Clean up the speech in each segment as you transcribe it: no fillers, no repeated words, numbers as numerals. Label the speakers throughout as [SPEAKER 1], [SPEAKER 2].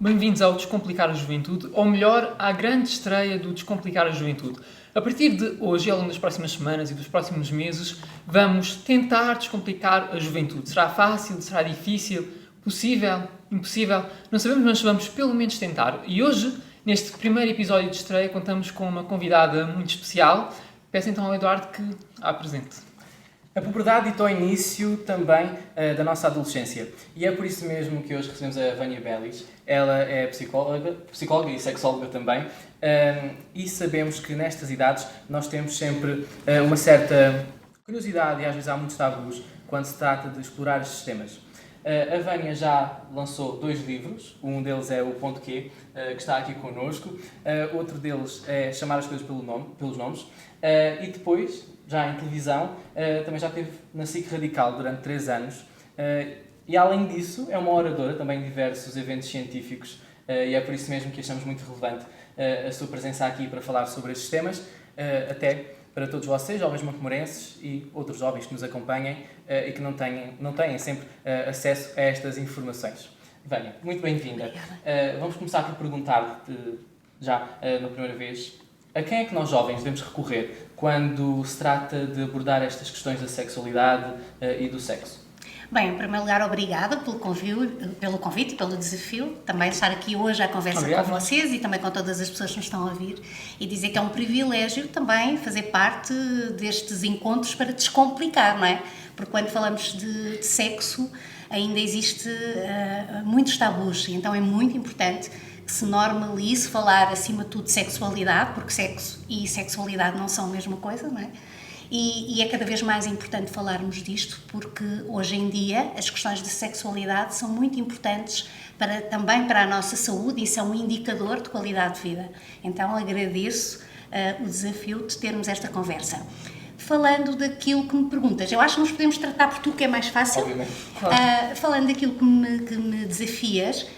[SPEAKER 1] bem-vindos ao Descomplicar a Juventude, ou melhor, à grande estreia do Descomplicar a Juventude. A partir de hoje, ao longo das próximas semanas e dos próximos meses, vamos tentar descomplicar a juventude. Será fácil? Será difícil? Possível? Impossível? Não sabemos, mas vamos pelo menos tentar. E hoje, neste primeiro episódio de estreia, contamos com uma convidada muito especial. Peço então ao Eduardo que a apresente.
[SPEAKER 2] A puberdade ditou o início também da nossa adolescência. E é por isso mesmo que hoje recebemos a Vânia Bellis. Ela é psicóloga e sexóloga também. E sabemos que nestas idades nós temos sempre uma certa curiosidade e às vezes há muitos tabus quando se trata de explorar estes temas. A Vânia já lançou 2 livros. Um deles é o Ponto Q, que está aqui connosco. Outro deles é Chamar as Coisas pelos Nomes. E depois, já em televisão, também já esteve na SIC Radical durante 3 anos. E além disso, é uma oradora também em diversos eventos científicos. E é por isso mesmo que achamos muito relevante a sua presença aqui para falar sobre estes temas, até para todos vocês, jovens montemorenses e outros jovens que nos acompanhem e que não têm sempre acesso a estas informações. Vânia, muito bem-vinda. Vamos começar por perguntar-te, já na primeira vez, a quem é que nós jovens devemos recorrer quando se trata de abordar estas questões da sexualidade e do sexo?
[SPEAKER 3] Bem, em primeiro lugar, obrigada pelo convite, pelo desafio, também estar aqui hoje à conversa com vocês e também com todas as pessoas que nos estão a ouvir, e dizer que é um privilégio também fazer parte destes encontros para descomplicar, não é? Porque quando falamos de sexo ainda existe muitos tabus, e então é muito importante que se normalize falar acima de tudo de sexualidade, porque sexo e sexualidade não são a mesma coisa, não é? E é cada vez mais importante falarmos disto, porque hoje em dia as questões de sexualidade são muito importantes também para a nossa saúde e são um indicador de qualidade de vida. Então agradeço o desafio de termos esta conversa. Falando daquilo que me perguntas, eu acho que nos podemos tratar por tu, que é mais fácil.
[SPEAKER 2] Obviamente. Claro.
[SPEAKER 3] Falando daquilo que me desafias,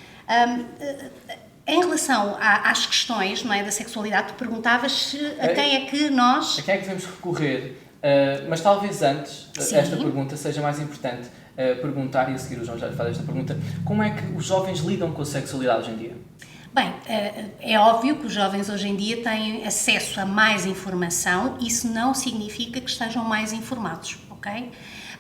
[SPEAKER 3] em relação às questões, não é, da sexualidade, tu perguntavas a quem é que nós...
[SPEAKER 2] A quem é que devemos recorrer? Mas talvez antes,
[SPEAKER 3] Sim.
[SPEAKER 2] Esta pergunta seja mais importante perguntar, e a seguir o João já lhe faz esta pergunta, como é que os jovens lidam com a sexualidade hoje em dia?
[SPEAKER 3] Bem, é óbvio que os jovens hoje em dia têm acesso a mais informação, isso não significa que estejam mais informados, ok?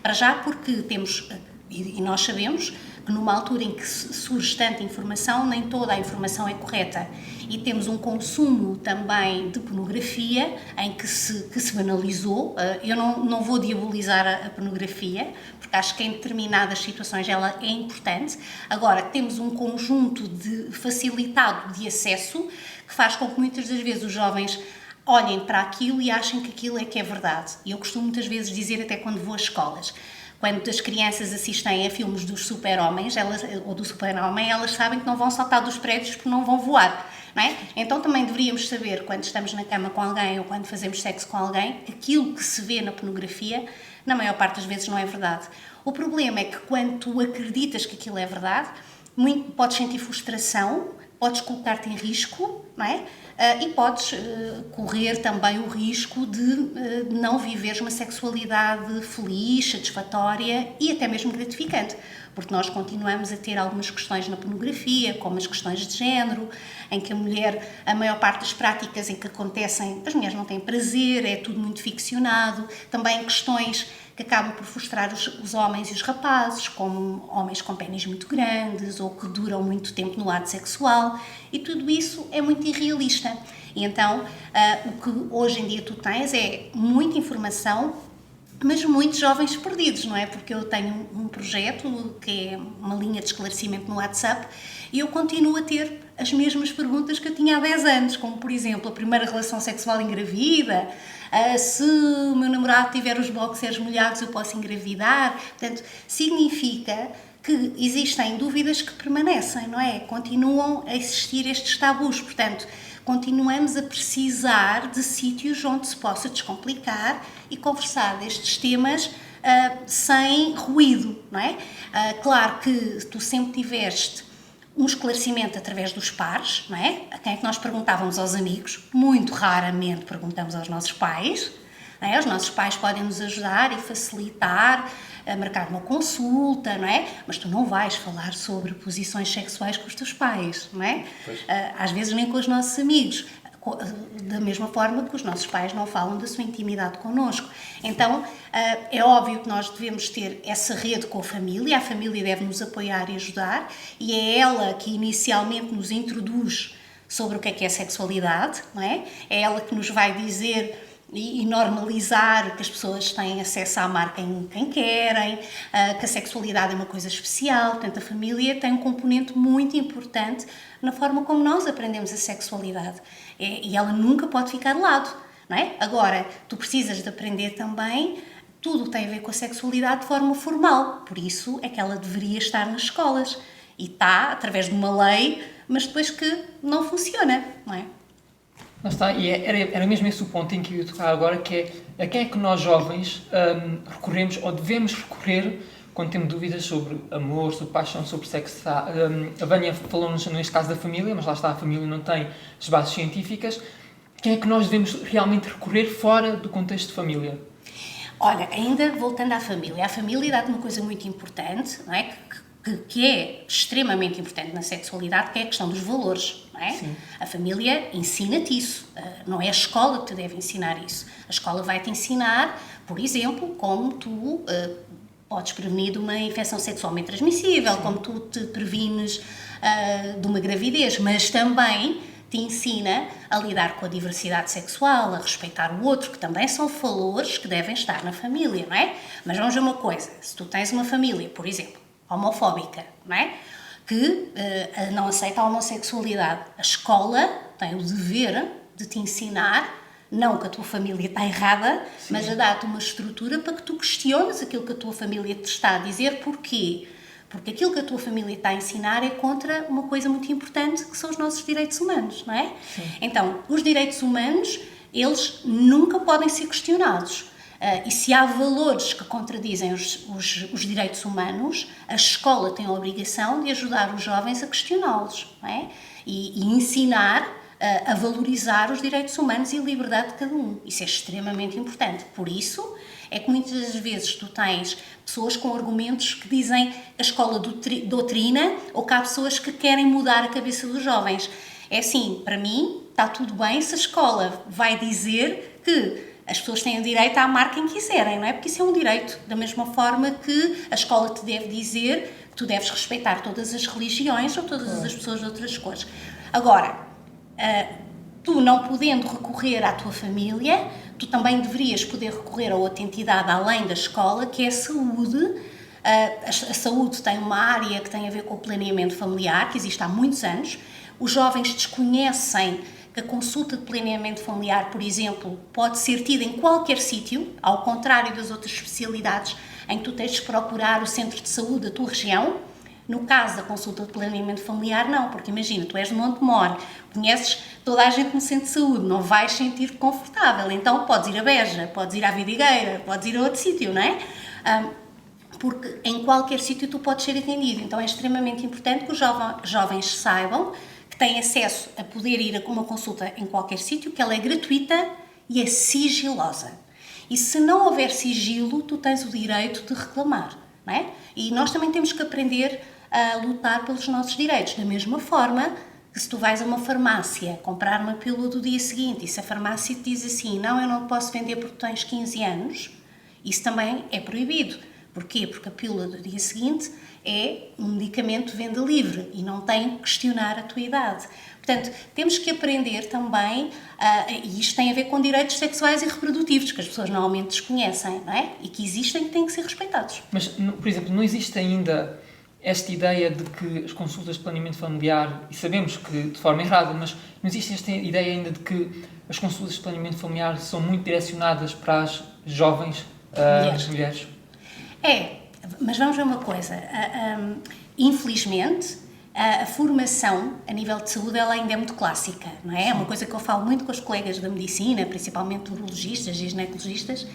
[SPEAKER 3] Para já porque temos, e nós sabemos, que numa altura em que surge tanta informação, nem toda a informação é correta. E temos um consumo também de pornografia em que se banalizou. Eu não vou diabolizar a pornografia, porque acho que em determinadas situações ela é importante. Agora, temos um conjunto facilitado de acesso que faz com que muitas das vezes os jovens olhem para aquilo e achem que aquilo é que é verdade. E eu costumo muitas vezes dizer, até quando vou às escolas, quando as crianças assistem a filmes dos super-homens ou do super-homem, elas sabem que não vão saltar dos prédios porque não vão voar, não é? Então também deveríamos saber, quando estamos na cama com alguém ou quando fazemos sexo com alguém, aquilo que se vê na pornografia, na maior parte das vezes não é verdade. O problema é que quando tu acreditas que aquilo é verdade, podes sentir frustração, podes colocar-te em risco, não é? E podes correr também o risco de não viveres uma sexualidade feliz, satisfatória e até mesmo gratificante, porque nós continuamos a ter algumas questões na pornografia, como as questões de género, em que a maior parte das práticas em que acontecem, as mulheres não têm prazer, é tudo muito ficcionado, também questões que acabam por frustrar os homens e os rapazes, como homens com pénis muito grandes ou que duram muito tempo no ato sexual, e tudo isso é muito irrealista. E então, o que hoje em dia tu tens é muita informação, mas muitos jovens perdidos, não é? Porque eu tenho um projeto que é uma linha de esclarecimento no WhatsApp e eu continuo a ter as mesmas perguntas que eu tinha há 10 anos, como, por exemplo, a primeira relação sexual engravida, se o meu namorado tiver os boxers molhados eu posso engravidar. Portanto, significa que existem dúvidas que permanecem, não é? Continuam a existir estes tabus, portanto, continuamos a precisar de sítios onde se possa descomplicar e conversar destes temas sem ruído, não é? Claro que tu sempre tiveste um esclarecimento através dos pares, não é? A quem é que nós perguntávamos aos amigos? Muito raramente perguntamos aos nossos pais, não é? Os nossos pais podem nos ajudar e facilitar a marcar uma consulta, não é? Mas tu não vais falar sobre posições sexuais com os teus pais, não é? Às vezes nem com os nossos amigos. Da mesma forma que os nossos pais não falam da sua intimidade connosco. Então, é óbvio que nós devemos ter essa rede com a família deve nos apoiar e ajudar, e é ela que inicialmente nos introduz sobre o que é sexualidade, não é? É ela que nos vai dizer e normalizar que as pessoas têm acesso a amar quem querem, que a sexualidade é uma coisa especial. Portanto, a família tem um componente muito importante na forma como nós aprendemos a sexualidade. E ela nunca pode ficar de lado, não é? Agora, tu precisas de aprender também tudo o que tem a ver com a sexualidade de forma formal. Por isso é que ela deveria estar nas escolas. E está, através de uma lei, mas depois que não funciona, não é?
[SPEAKER 1] Lá está, e era mesmo esse o ponto em que eu ia tocar agora, que é a quem é que nós jovens recorremos ou devemos recorrer quando temos dúvidas sobre amor, sobre paixão, sobre sexo. A Vânia falou-nos neste caso da família, mas lá está, a família não tem as bases científicas. Quem é que nós devemos realmente recorrer fora do contexto de família?
[SPEAKER 3] Olha, ainda voltando à família, a família dá-te uma coisa muito importante, não é? Que é extremamente importante na sexualidade, que é a questão dos valores, não é?
[SPEAKER 1] Sim.
[SPEAKER 3] A família ensina-te isso, não é a escola que te deve ensinar isso. A escola vai-te ensinar, por exemplo, como tu podes prevenir de uma infecção sexualmente transmissível, como tu te prevines de uma gravidez, mas também te ensina a lidar com a diversidade sexual, a respeitar o outro, que também são valores que devem estar na família, não é? Mas vamos ver uma coisa, se tu tens uma família, por exemplo, homofóbica, não é? Que não aceita a homossexualidade. A escola tem o dever de te ensinar, não que a tua família está errada, sim, mas a dar-te uma estrutura para que tu questiones aquilo que a tua família te está a dizer. Porquê? Porque aquilo que a tua família está a ensinar é contra uma coisa muito importante, que são os nossos direitos humanos, não é? Sim. Então, os direitos humanos, eles nunca podem ser questionados. E se há valores que contradizem os direitos humanos, a escola tem a obrigação de ajudar os jovens a questioná-los, não é? E ensinar a valorizar os direitos humanos e a liberdade de cada um. Isso é extremamente importante. Por isso é que muitas vezes tu tens pessoas com argumentos que dizem a escola doutrina, ou que há pessoas que querem mudar a cabeça dos jovens. É assim, para mim, está tudo bem se a escola vai dizer que as pessoas têm o direito a amar quem quiserem, não é? Porque isso é um direito, da mesma forma que a escola te deve dizer que tu deves respeitar todas as religiões ou todas as pessoas de outras cores. Agora, tu não podendo recorrer à tua família, tu também deverias poder recorrer a outra entidade além da escola, que é a saúde. A saúde tem uma área que tem a ver com o planeamento familiar, que existe há muitos anos. Os jovens desconhecem que a consulta de planeamento familiar, por exemplo, pode ser tida em qualquer sítio, ao contrário das outras especialidades em que tu tens de procurar o centro de saúde da tua região. No caso da consulta de planeamento familiar, não, porque imagina, tu és de Montemor, conheces toda a gente no centro de saúde, não vais sentir confortável, então podes ir a Beja, podes ir à Vidigueira, podes ir a outro sítio, não é? Porque em qualquer sítio tu podes ser atendido, então é extremamente importante que os jovens saibam que têm acesso a poder ir a uma consulta em qualquer sítio, que ela é gratuita e é sigilosa. E se não houver sigilo, tu tens o direito de reclamar, não é? E nós também temos que aprender a lutar pelos nossos direitos, da mesma forma que se tu vais a uma farmácia comprar uma pílula do dia seguinte e se a farmácia te diz assim, não, eu não posso vender porque tens 15 anos, isso também é proibido. Porquê? Porque a pílula do dia seguinte é um medicamento de venda livre e não tem que questionar a tua idade. Portanto, temos que aprender também, e isto tem a ver com direitos sexuais e reprodutivos, que as pessoas normalmente desconhecem, não é? E que existem e que têm que ser respeitados.
[SPEAKER 1] Mas, por exemplo, não existe ainda esta ideia de que as consultas de planeamento familiar, e sabemos que de forma errada, mas não existe esta ideia ainda de que as consultas de planeamento familiar são muito direcionadas para as jovens mulheres? É,
[SPEAKER 3] mas vamos ver uma coisa. Infelizmente, a formação a nível de saúde ela ainda é muito clássica, não é? É uma coisa que eu falo muito com os colegas da medicina, principalmente urologistas e ginecologistas,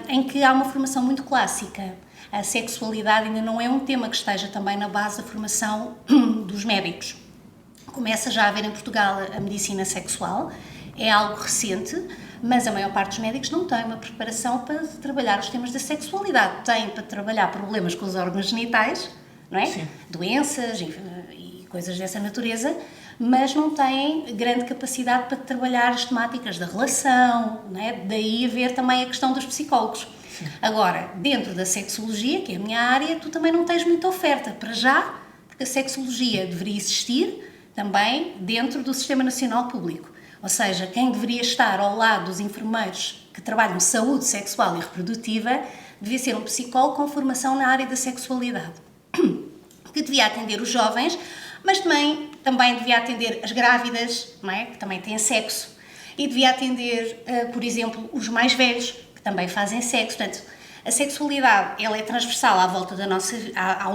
[SPEAKER 3] em que há uma formação muito clássica. A sexualidade ainda não é um tema que esteja também na base da formação dos médicos. Começa já a haver em Portugal a medicina sexual, é algo recente, Mas a maior parte dos médicos não tem uma preparação para trabalhar os temas da sexualidade. Tem para trabalhar problemas com os órgãos genitais, não é?
[SPEAKER 1] Sim.
[SPEAKER 3] Doenças e coisas dessa natureza, mas não têm grande capacidade para trabalhar as temáticas da relação, não é? Daí haver também a questão dos psicólogos.
[SPEAKER 1] Sim.
[SPEAKER 3] Agora, dentro da sexologia, que é a minha área, tu também não tens muita oferta, para já, porque a sexologia deveria existir também dentro do Sistema Nacional Público. Ou seja, quem deveria estar ao lado dos enfermeiros que trabalham saúde sexual e reprodutiva devia ser um psicólogo com formação na área da sexualidade, que devia atender os jovens, mas também devia atender as grávidas, não é? Que também têm sexo, e devia atender, por exemplo, os mais velhos, que também fazem sexo. Portanto, a sexualidade, ela é transversal ao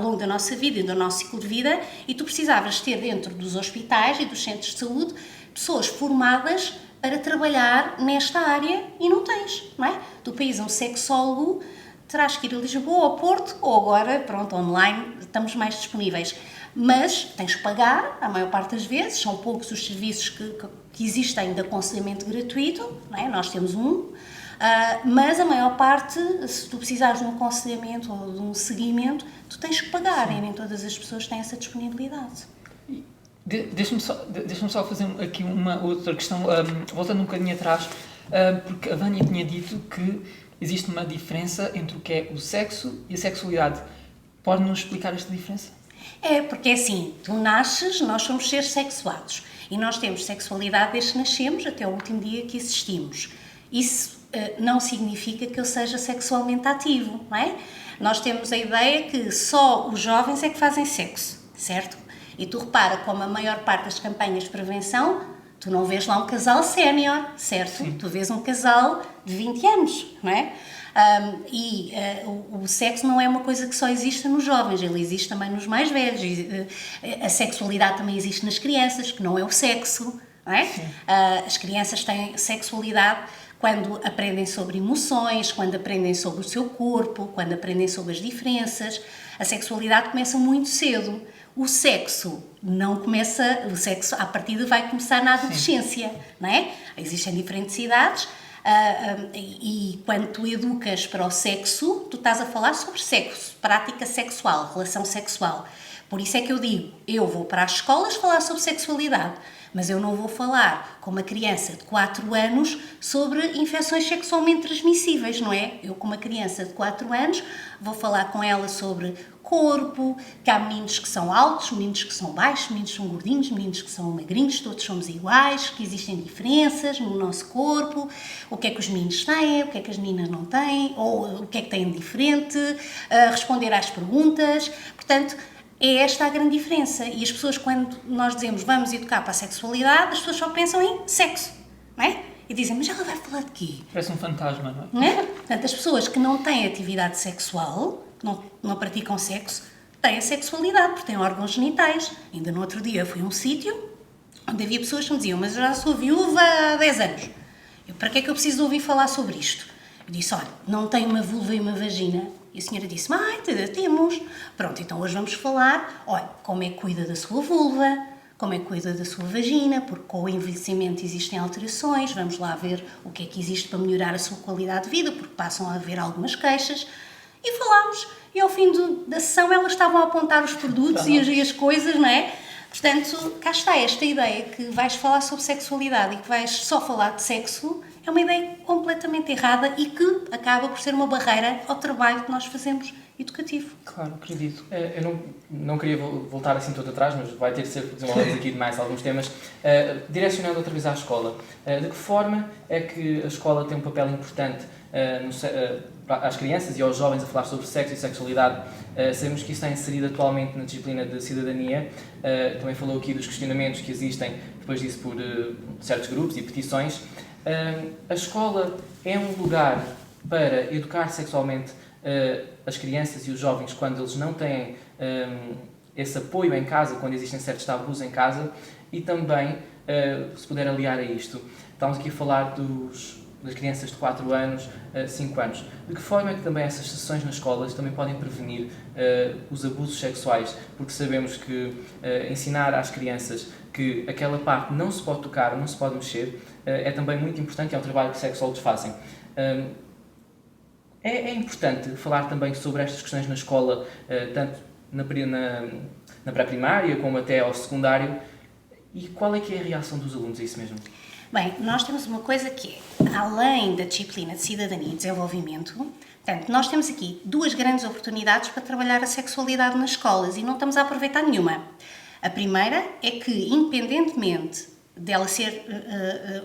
[SPEAKER 3] longo da nossa vida e do nosso ciclo de vida, e tu precisavas ter dentro dos hospitais e dos centros de saúde pessoas formadas para trabalhar nesta área, e não tens, não é? Tu, para ir a um sexólogo, terás que ir a Lisboa ou Porto, ou agora, pronto, online, estamos mais disponíveis. Mas tens que pagar, a maior parte das vezes, são poucos os serviços que existem de aconselhamento gratuito, não é? Nós temos mas a maior parte, se tu precisares de um aconselhamento ou de um seguimento, tu tens que pagar, e nem todas as pessoas têm essa disponibilidade.
[SPEAKER 1] Deixa-me só fazer aqui uma outra questão, voltando um bocadinho atrás, porque a Vânia tinha dito que existe uma diferença entre o que é o sexo e a sexualidade. Pode-nos explicar esta diferença?
[SPEAKER 3] É, porque é assim, tu nasces, nós somos seres sexuados, e nós temos sexualidade desde que nascemos até o último dia que existimos. Isso não significa que eu seja sexualmente ativo, não é? Nós temos a ideia que só os jovens é que fazem sexo, certo? E tu repara como a maior parte das campanhas de prevenção, tu não vês lá um casal sénior, certo?
[SPEAKER 1] Sim.
[SPEAKER 3] Tu vês um casal de 20 anos, não é? O sexo não é uma coisa que só existe nos jovens, ele existe também nos mais velhos. A sexualidade também existe nas crianças, que não é o sexo, não é? As crianças têm sexualidade quando aprendem sobre emoções, quando aprendem sobre o seu corpo, quando aprendem sobre as diferenças. A sexualidade começa muito cedo. O sexo não começa, o sexo à partida vai começar na adolescência, não é? Existem diferentes idades, e quando tu educas para o sexo, tu estás a falar sobre sexo, prática sexual, relação sexual. Por isso é que eu digo, eu vou para as escolas falar sobre sexualidade, mas eu não vou falar com uma criança de 4 anos sobre infecções sexualmente transmissíveis, não é? Eu, com uma criança de 4 anos, vou falar com ela sobre corpo, que há meninos que são altos, meninos que são baixos, meninos que são gordinhos, meninos que são magrinhos, todos somos iguais, que existem diferenças no nosso corpo, o que é que os meninos têm, o que é que as meninas não têm, ou o que é que têm de diferente, responder às perguntas. Portanto, é esta a grande diferença. E as pessoas, quando nós dizemos vamos educar para a sexualidade, as pessoas só pensam em sexo, não é? E dizem, mas ela vai falar de quê?
[SPEAKER 1] Parece um fantasma, não é?
[SPEAKER 3] Não é? Portanto, as pessoas que não têm atividade sexual, que não praticam sexo, têm sexualidade, porque têm órgãos genitais. Ainda no outro dia eu fui a um sítio onde havia pessoas que me diziam, mas eu já sou viúva há 10 anos. Para que é que eu preciso ouvir falar sobre isto? Eu disse, olha, não tenho uma vulva e uma vagina. E a senhora disse, temos. Pronto, então hoje vamos falar, olha, como é que cuida da sua vulva, como é que cuida da sua vagina, porque com o envelhecimento existem alterações, vamos lá ver o que é que existe para melhorar a sua qualidade de vida, porque passam a haver algumas queixas. E falámos, e ao fim da sessão elas estavam a apontar os produtos e as coisas, não é? Portanto, cá está esta ideia que vais falar sobre sexualidade e que vais só falar de sexo, é uma ideia completamente errada e que acaba por ser uma barreira ao trabalho que nós fazemos educativo.
[SPEAKER 1] Claro, acredito.
[SPEAKER 2] Eu não queria voltar assim todo atrás, mas vai ter de ser desenvolvido aqui de mais alguns temas. Direcionando outra vez à escola, de que forma é que a escola tem um papel importante às crianças e aos jovens a falar sobre sexo e sexualidade? Sabemos que isso está inserido atualmente na disciplina de cidadania. Também falou aqui dos questionamentos que existem depois disso por certos grupos e petições. A escola é um lugar para educar sexualmente as crianças e os jovens quando eles não têm esse apoio em casa, quando existem certos tabus em casa, e também, se puder aliar a isto, estamos aqui a falar das crianças de 4 anos a 5 anos. De que forma é que também essas sessões nas escolas também podem prevenir os abusos sexuais? Porque sabemos que ensinar às crianças que aquela parte não se pode tocar, não se pode mexer, é também muito importante e é um trabalho que os sexólogos fazem. É importante falar também sobre estas questões na escola, tanto na pré-primária como até ao secundário. E qual é que é a reação dos alunos a isso mesmo?
[SPEAKER 3] Bem, nós temos uma coisa que é, além da disciplina de cidadania e desenvolvimento, portanto, nós temos aqui 2 grandes oportunidades para trabalhar a sexualidade nas escolas e não estamos a aproveitar nenhuma. A primeira é que, independentemente dela ser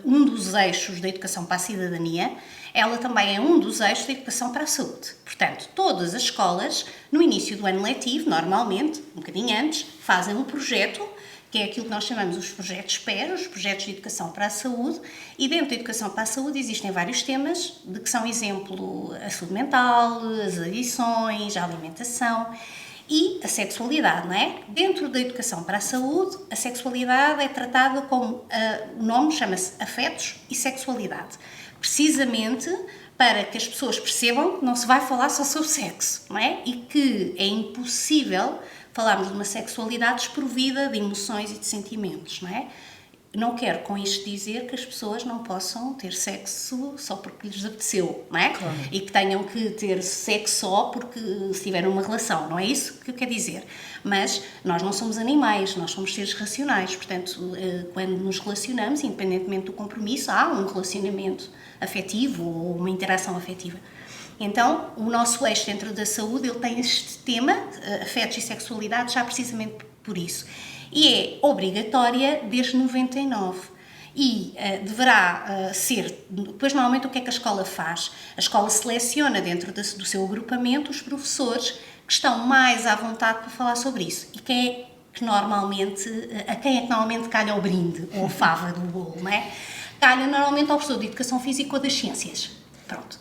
[SPEAKER 3] um dos eixos da educação para a cidadania, ela também é um dos eixos da educação para a saúde. Portanto, todas as escolas, no início do ano letivo, normalmente, um bocadinho antes, fazem um projeto, que é aquilo que nós chamamos os projetos PER, os projetos de educação para a saúde, e dentro da educação para a saúde existem vários temas, de que são exemplo a saúde mental, as adições, a alimentação e a sexualidade, não é? Dentro da educação para a saúde, a sexualidade é tratada como, o nome chama-se afetos e sexualidade, precisamente para que as pessoas percebam que não se vai falar só sobre sexo, não é? E que é impossível falarmos de uma sexualidade desprovida de emoções e de sentimentos, não é? Não quero com isto dizer que as pessoas não possam ter sexo só porque lhes apeteceu, não é?
[SPEAKER 1] Claro.
[SPEAKER 3] E que tenham que ter sexo só porque se tiveram uma relação, não é isso que eu quero dizer. Mas nós não somos animais, nós somos seres racionais, portanto, quando nos relacionamos, independentemente do compromisso, há um relacionamento afetivo ou uma interação afetiva. Então, o nosso eixo dentro da saúde, ele tem este tema, afetos e sexualidade, já precisamente por isso. E é obrigatória desde 99. E deverá ser, depois normalmente o que é que a escola faz? A escola seleciona dentro do seu agrupamento os professores que estão mais à vontade para falar sobre isso. E quem é que normalmente calha o brinde, ou a fava do bolo, não é? Calha normalmente ao professor de Educação Física ou das Ciências. Pronto.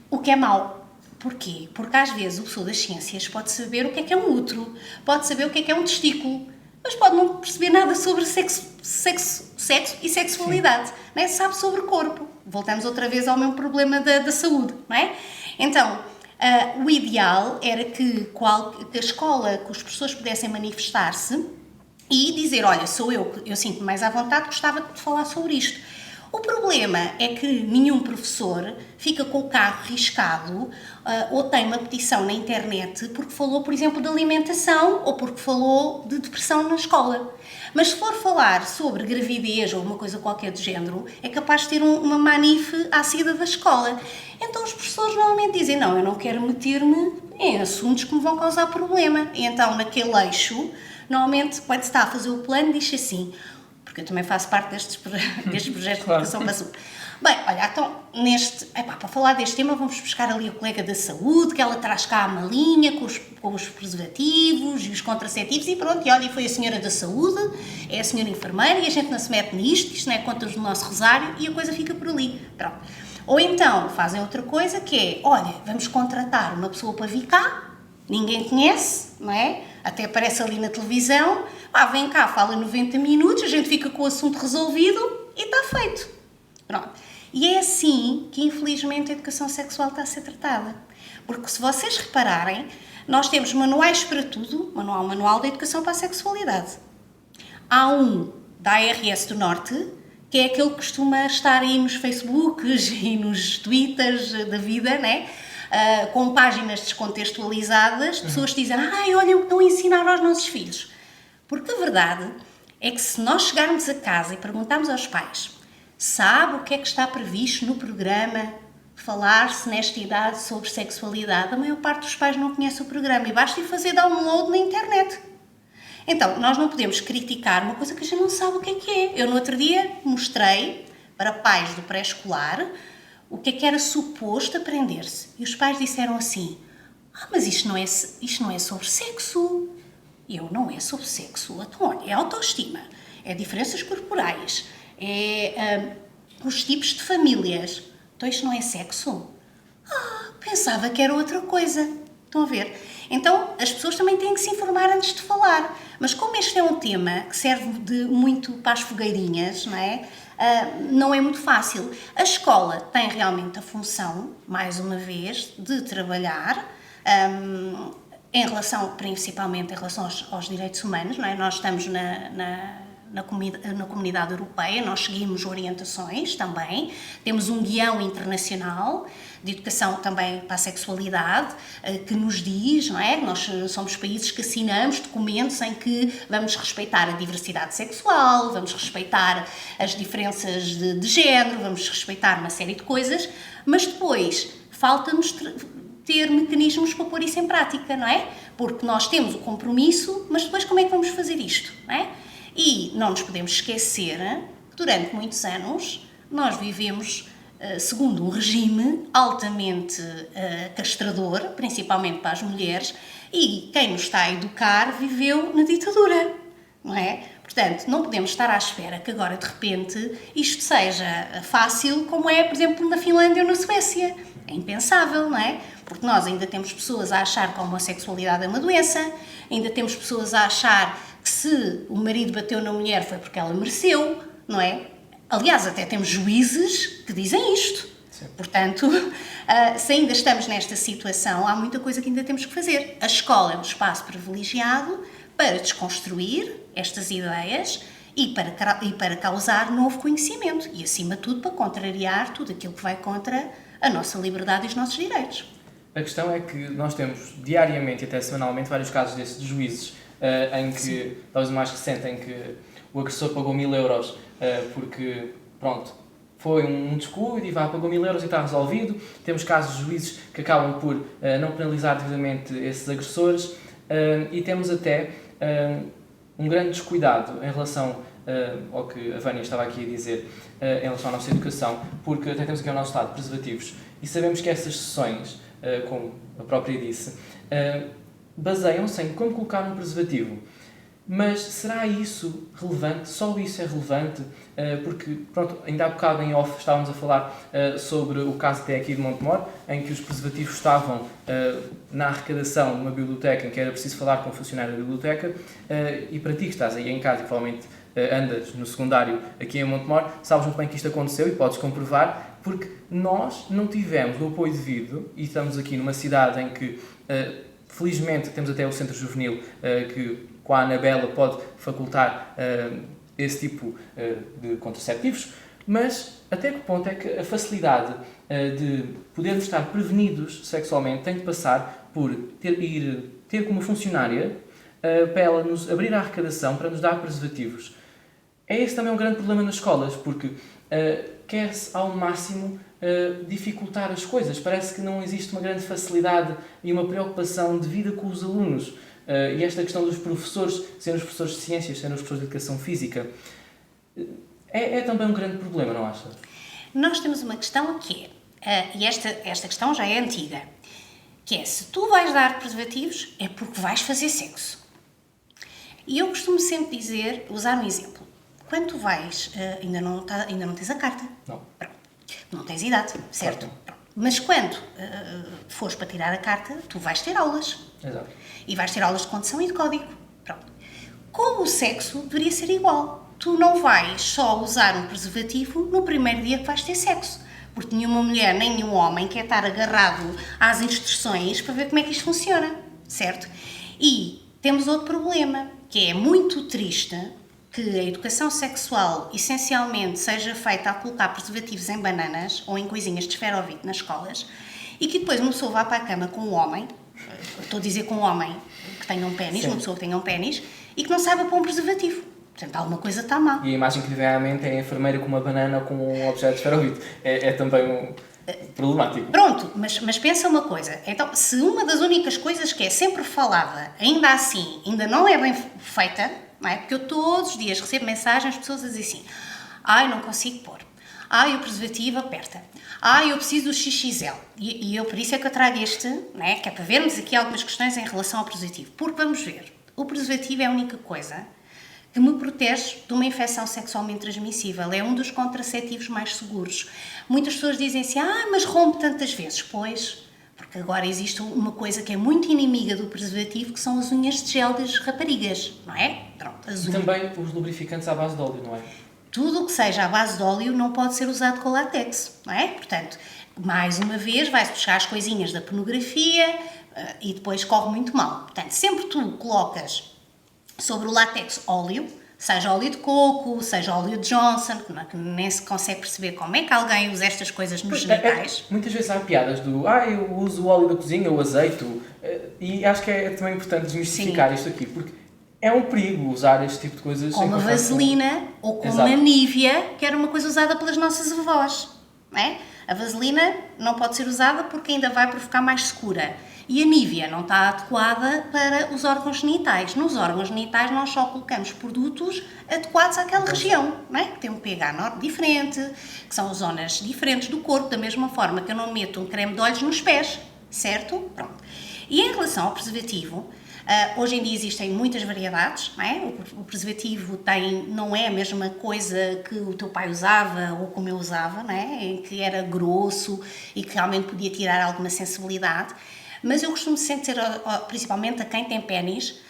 [SPEAKER 3] O que é mau. Porquê? Porque às vezes o professor das Ciências pode saber o que é um útero, pode saber o que é um testículo, mas pode não perceber nada sobre sexo e sexualidade, não é? Sabe sobre o corpo. Voltamos outra vez ao mesmo problema da saúde, não é? Então, o ideal era que a escola, que os professores pudessem manifestar-se e dizer, olha, sou eu sinto-me mais à vontade, gostava de falar sobre isto. O problema é que nenhum professor fica com o carro riscado ou tem uma petição na internet porque falou, por exemplo, de alimentação ou porque falou de depressão na escola. Mas se for falar sobre gravidez ou uma coisa qualquer do género, é capaz de ter uma manife à saída da escola. Então os professores normalmente dizem, não, eu não quero meter-me em assuntos que me vão causar problema. E então, naquele eixo, normalmente, quando se está a fazer o plano, diz assim... porque eu também faço parte destes projetos de educação para a saúde. Bem, olha, então, para falar deste tema, vamos buscar ali a colega da saúde, que ela traz cá a malinha com os preservativos e os contraceptivos, e pronto, e olha, foi a senhora da saúde, é a senhora enfermeira, e a gente não se mete nisto, isto não é contas do nosso rosário, e a coisa fica por ali. Pronto. Ou então, fazem outra coisa, que é, olha, vamos contratar uma pessoa para vir cá, ninguém conhece, não é? Até aparece ali na televisão, vem cá, fala 90 minutos, a gente fica com o assunto resolvido e está feito. Pronto. E é assim que, infelizmente, a educação sexual está a ser tratada. Porque se vocês repararem, nós temos manuais para tudo, manual da educação para a sexualidade. Há um da ARS do Norte, que é aquele que costuma estar aí nos Facebooks e nos Twitters da vida, né? Com páginas descontextualizadas, pessoas que dizem, olha o que estão a ensinar aos nossos filhos. Porque a verdade é que se nós chegarmos a casa e perguntarmos aos pais, sabe o que é que está previsto no programa falar-se nesta idade sobre sexualidade? A maior parte dos pais não conhece o programa e basta ir fazer download na internet. Então, nós não podemos criticar uma coisa que a gente não sabe o que é. Eu no outro dia mostrei para pais do pré-escolar o que era suposto aprender-se. E os pais disseram assim, mas isto não é sobre sexo. E eu, não é sobre sexo. Então, olha, é autoestima, é diferenças corporais, é os tipos de famílias. Então isto não é sexo? Pensava que era outra coisa. Estão a ver? Então, as pessoas também têm que se informar antes de falar. Mas como este é um tema que serve muito para as fogueirinhas, não é? não é muito fácil. A escola tem realmente a função, mais uma vez, de trabalhar em relação, principalmente em relação aos direitos humanos, não é? Nós estamos na comunidade europeia, nós seguimos orientações também, temos um guião internacional de educação também para a sexualidade, que nos diz, não é? Nós somos países que assinamos documentos em que vamos respeitar a diversidade sexual, vamos respeitar as diferenças de género, vamos respeitar uma série de coisas, mas depois falta-nos ter mecanismos para pôr isso em prática, não é? Porque nós temos o compromisso, mas depois como é que vamos fazer isto, não é? E não nos podemos esquecer que durante muitos anos nós vivemos segundo um regime altamente castrador, principalmente para as mulheres, e quem nos está a educar viveu na ditadura, não é? Portanto, não podemos estar à espera que agora, de repente, isto seja fácil, como é, por exemplo, na Finlândia ou na Suécia. É impensável, não é? Porque nós ainda temos pessoas a achar que a homossexualidade é uma doença, ainda temos pessoas a achar que se o marido bateu na mulher foi porque ela mereceu, não é? Aliás, até temos juízes que dizem isto. Sim. Portanto, se ainda estamos nesta situação, há muita coisa que ainda temos que fazer. A escola é um espaço privilegiado para desconstruir estas ideias e para causar novo conhecimento e, acima de tudo, para contrariar tudo aquilo que vai contra a nossa liberdade e os nossos direitos.
[SPEAKER 2] A questão é que nós temos diariamente e até semanalmente vários casos desses de juízes em que, talvez o mais recente, em que o agressor pagou 1000 euros porque, pronto, foi um descuido e pagou 1000 euros e está resolvido. Temos casos de juízes que acabam por não penalizar devidamente esses agressores e temos até um grande descuidado em relação ao que a Vânia estava aqui a dizer em relação à nossa educação, porque até temos aqui ao nosso lado preservativos e sabemos que essas sessões, como a própria disse, baseiam-se em como colocar um preservativo. Mas será isso relevante? Só isso é relevante? Porque, pronto, ainda há bocado em off estávamos a falar sobre o caso até aqui de Montemor, em que os preservativos estavam na arrecadação de uma biblioteca em que era preciso falar com o funcionário da biblioteca e para ti que estás aí em casa e provavelmente andas no secundário aqui em Montemor, sabes muito bem que isto aconteceu e podes comprovar, porque nós não tivemos o apoio devido e estamos aqui numa cidade em que, felizmente, temos até o centro juvenil que com a Anabela pode facultar esse tipo de contraceptivos, mas até que ponto é que a facilidade de podermos estar prevenidos sexualmente tem de passar por ter como funcionária para ela nos abrir a arrecadação, para nos dar preservativos. É esse também um grande problema nas escolas, porque quer-se ao máximo dificultar as coisas. Parece que não existe uma grande facilidade e uma preocupação devida com os alunos. E esta questão dos professores, sendo os professores de ciências, sendo os professores de educação física, é também um grande problema, não acha?
[SPEAKER 3] Nós temos uma questão que é, e esta questão já é antiga, que é, se tu vais dar preservativos, é porque vais fazer sexo. E eu costumo sempre dizer, usar um exemplo. Quando tu vais, ainda não tens a carta.
[SPEAKER 2] Não.
[SPEAKER 3] Pronto. Não tens idade, certo?
[SPEAKER 2] Claro.
[SPEAKER 3] Mas quando fores para tirar a carta, tu vais ter aulas.
[SPEAKER 2] Exato.
[SPEAKER 3] E vais ter aulas de condução e de código. Pronto. Com o sexo, deveria ser igual. Tu não vais só usar um preservativo no primeiro dia que vais ter sexo. Porque nenhuma mulher, nem nenhum homem quer estar agarrado às instruções para ver como é que isto funciona. Certo? E temos outro problema, que é muito triste que a educação sexual, essencialmente, seja feita a colocar preservativos em bananas ou em coisinhas de esferovite nas escolas e que depois uma pessoa vá para a cama com um homem, estou a dizer com um homem que tenha um pénis, uma pessoa que tenha um pénis, e que não saiba pôr um preservativo. Portanto, alguma coisa está mal.
[SPEAKER 2] E a imagem que vem à mente é a enfermeira com uma banana ou com um objeto de esferovite. É também problemático.
[SPEAKER 3] Pronto, mas pensa uma coisa. Então, se uma das únicas coisas que é sempre falada, ainda assim, ainda não é bem feita, não é? Porque eu todos os dias recebo mensagens de pessoas a dizer assim: ai, não consigo pôr. Ai, o preservativo aperta. Ai, eu preciso do XXL. E eu, por isso é que eu trago este, não é? Que é para vermos aqui algumas questões em relação ao preservativo. Porque, vamos ver, o preservativo é a única coisa que me protege de uma infecção sexualmente transmissível. É um dos contraceptivos mais seguros. Muitas pessoas dizem assim: mas rompe tantas vezes. Pois, porque agora existe uma coisa que é muito inimiga do preservativo, que são as unhas de gel das raparigas, não é? Pronto, as
[SPEAKER 2] unhas. E também os lubrificantes à base de óleo, não é?
[SPEAKER 3] tudo o que seja à base de óleo não pode ser usado com látex, não é? Portanto, mais uma vez, vai-se buscar as coisinhas da pornografia e depois corre muito mal. Portanto, sempre tu colocas sobre o látex óleo, seja óleo de coco, seja óleo de Johnson, que nem se consegue perceber como é que alguém usa estas coisas nos genitais.
[SPEAKER 2] Muitas vezes há piadas do eu uso o óleo da cozinha, o azeite, e acho que é também importante desmistificar isto aqui, porque é um perigo usar este tipo de coisas.
[SPEAKER 3] Com uma vaselina ou com uma Nivea, que era uma coisa usada pelas nossas avós, não é? A vaselina não pode ser usada porque ainda vai provocar mais secura. E a Nivea não está adequada para os órgãos genitais. Nos órgãos genitais nós só colocamos produtos adequados àquela região, não é? Que tem um pH diferente, que são zonas diferentes do corpo, da mesma forma que eu não meto um creme de olhos nos pés, certo? Pronto. E em relação ao preservativo, hoje em dia existem muitas variedades, não é? O preservativo não é a mesma coisa que o teu pai usava ou como eu usava, não é? Que era grosso e que realmente podia tirar alguma sensibilidade. Mas eu costumo sempre dizer, principalmente a quem tem pénis,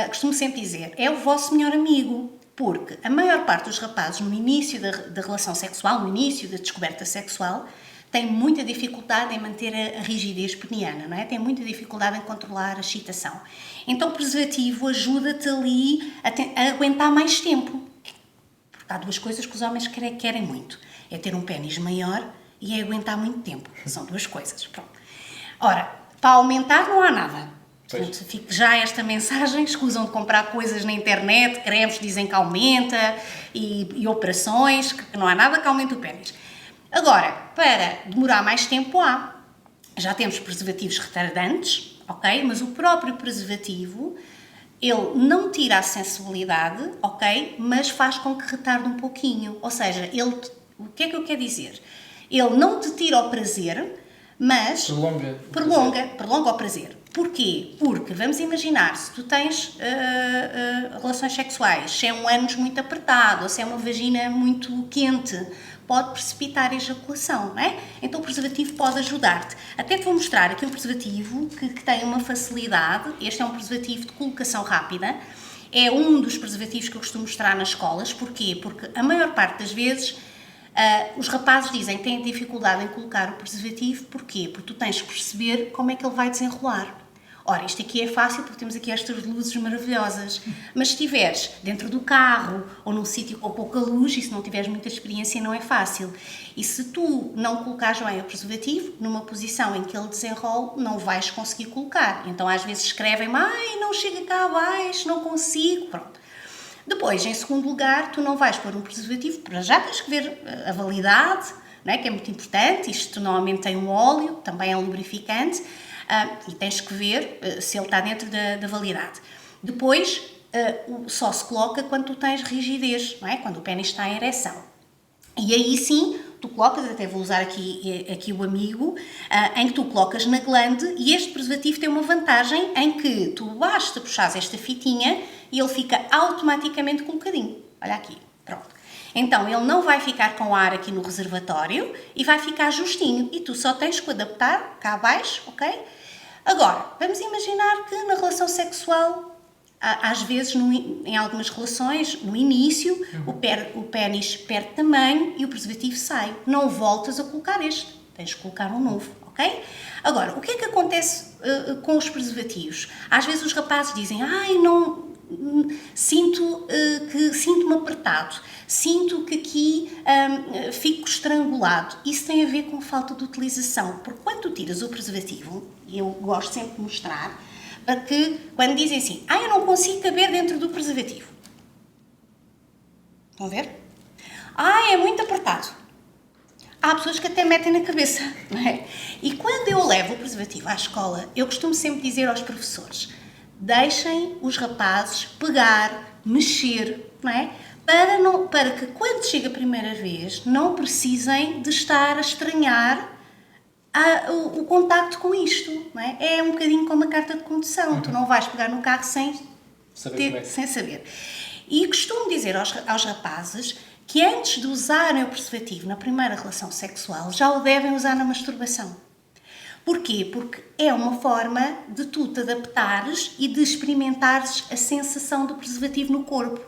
[SPEAKER 3] costumo sempre dizer, é o vosso melhor amigo, porque a maior parte dos rapazes no início da relação sexual, no início da descoberta sexual, tem muita dificuldade em manter a rigidez peniana, não é? Tem muita dificuldade em controlar a excitação. Então o preservativo ajuda-te ali a aguentar mais tempo. Porque há duas coisas que os homens querem muito, é ter um pénis maior e é aguentar muito tempo. São duas coisas, pronto. Ora, para aumentar não há nada. Portanto, fique já esta mensagem, escusam de comprar coisas na internet, cremes dizem que aumenta e operações, que não há nada que aumente o pénis. Agora, para demorar mais tempo já temos preservativos retardantes, ok? Mas o próprio preservativo, ele não tira a sensibilidade, ok? Mas faz com que retarde um pouquinho. Ou seja, o que é que eu quero dizer? Ele não te tira o prazer, mas prolonga o prazer. Porquê? Porque, vamos imaginar, se tu tens relações sexuais, se é um ânus muito apertado, ou se é uma vagina muito quente, pode precipitar a ejaculação, não é? Então o preservativo pode ajudar-te. Até te vou mostrar aqui um preservativo que tem uma facilidade. Este é um preservativo de colocação rápida. É um dos preservativos que eu costumo mostrar nas escolas. Porquê? Porque a maior parte das vezes os rapazes dizem que têm dificuldade em colocar o preservativo. Porquê? Porque tu tens que perceber como é que ele vai desenrolar. Ora, isto aqui é fácil porque temos aqui estas luzes maravilhosas, mas se estiveres dentro do carro ou num sítio com pouca luz e se não tiveres muita experiência não é fácil. E se tu não colocares bem o preservativo, numa posição em que ele desenrole, não vais conseguir colocar. Então às vezes escrevem-me, não chega cá abaixo, não consigo, pronto. Depois, em segundo lugar, tu não vais pôr um preservativo, para já tens que ver a validade, não é? Que é muito importante, isto normalmente tem um óleo, também é um lubrificante, e tens que ver se ele está dentro da validade. Depois, só se coloca quando tu tens rigidez, não é? Quando o pénis está em ereção. E aí sim, tu colocas, até vou usar aqui o amigo, em que tu colocas na glande, e este preservativo tem uma vantagem em que tu basta puxares esta fitinha e ele fica automaticamente colocadinho. Olha aqui, pronto. Então, ele não vai ficar com ar aqui no reservatório e vai ficar justinho. E tu só tens que adaptar cá abaixo, ok? Agora, vamos imaginar que na relação sexual, às vezes, em algumas relações, no início, o pénis perde tamanho e o preservativo sai. Não voltas a colocar este. Tens que colocar um novo, ok? Agora, o que é que acontece com os preservativos? Às vezes os rapazes dizem, não... Sinto-me apertado, sinto que aqui fico estrangulado. Isso tem a ver com falta de utilização, porque quando tu tiras o preservativo, e eu gosto sempre de mostrar, para que quando dizem assim, eu não consigo caber dentro do preservativo. Vão ver? É muito apertado. Há pessoas que até metem na cabeça, não é? E quando eu levo o preservativo à escola, eu costumo sempre dizer aos professores, deixem os rapazes pegar, mexer, não é? Para que quando chega a primeira vez não precisem de estar a estranhar o contacto com isto, não é? É um bocadinho como a carta de condução, tu não vais pegar no carro sem saber. E costumo dizer aos rapazes que antes de usarem o preservativo na primeira relação sexual já o devem usar na masturbação. Porquê? Porque é uma forma de tu te adaptares e de experimentares a sensação do preservativo no corpo.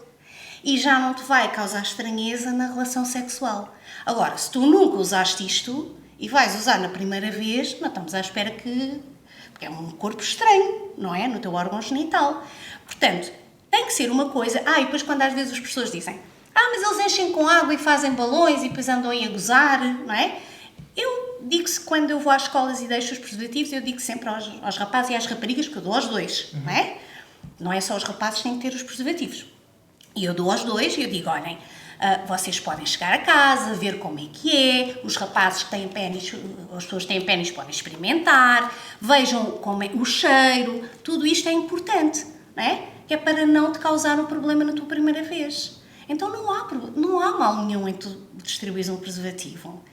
[SPEAKER 3] e já não te vai causar estranheza na relação sexual. Agora, se tu nunca usaste isto e vais usar na primeira vez, não estamos à espera que... Porque é um corpo estranho, não é? No teu órgão genital. Portanto, tem que ser uma coisa... e depois quando às vezes as pessoas dizem mas eles enchem com água e fazem balões e depois andam aí a gozar, não é? Eu digo-se, quando eu vou às escolas e deixo os preservativos, eu digo sempre aos rapazes e às raparigas que eu dou aos dois, não é? Não é só os rapazes que têm que ter os preservativos. E eu dou aos dois e eu digo, olhem, vocês podem chegar a casa, ver como é que é, os rapazes que têm pénis, as pessoas que têm pénis podem experimentar, vejam como é o cheiro, tudo isto é importante, não é? Que é para não te causar um problema na tua primeira vez. Então não há mal nenhum em tu distribuires um preservativo.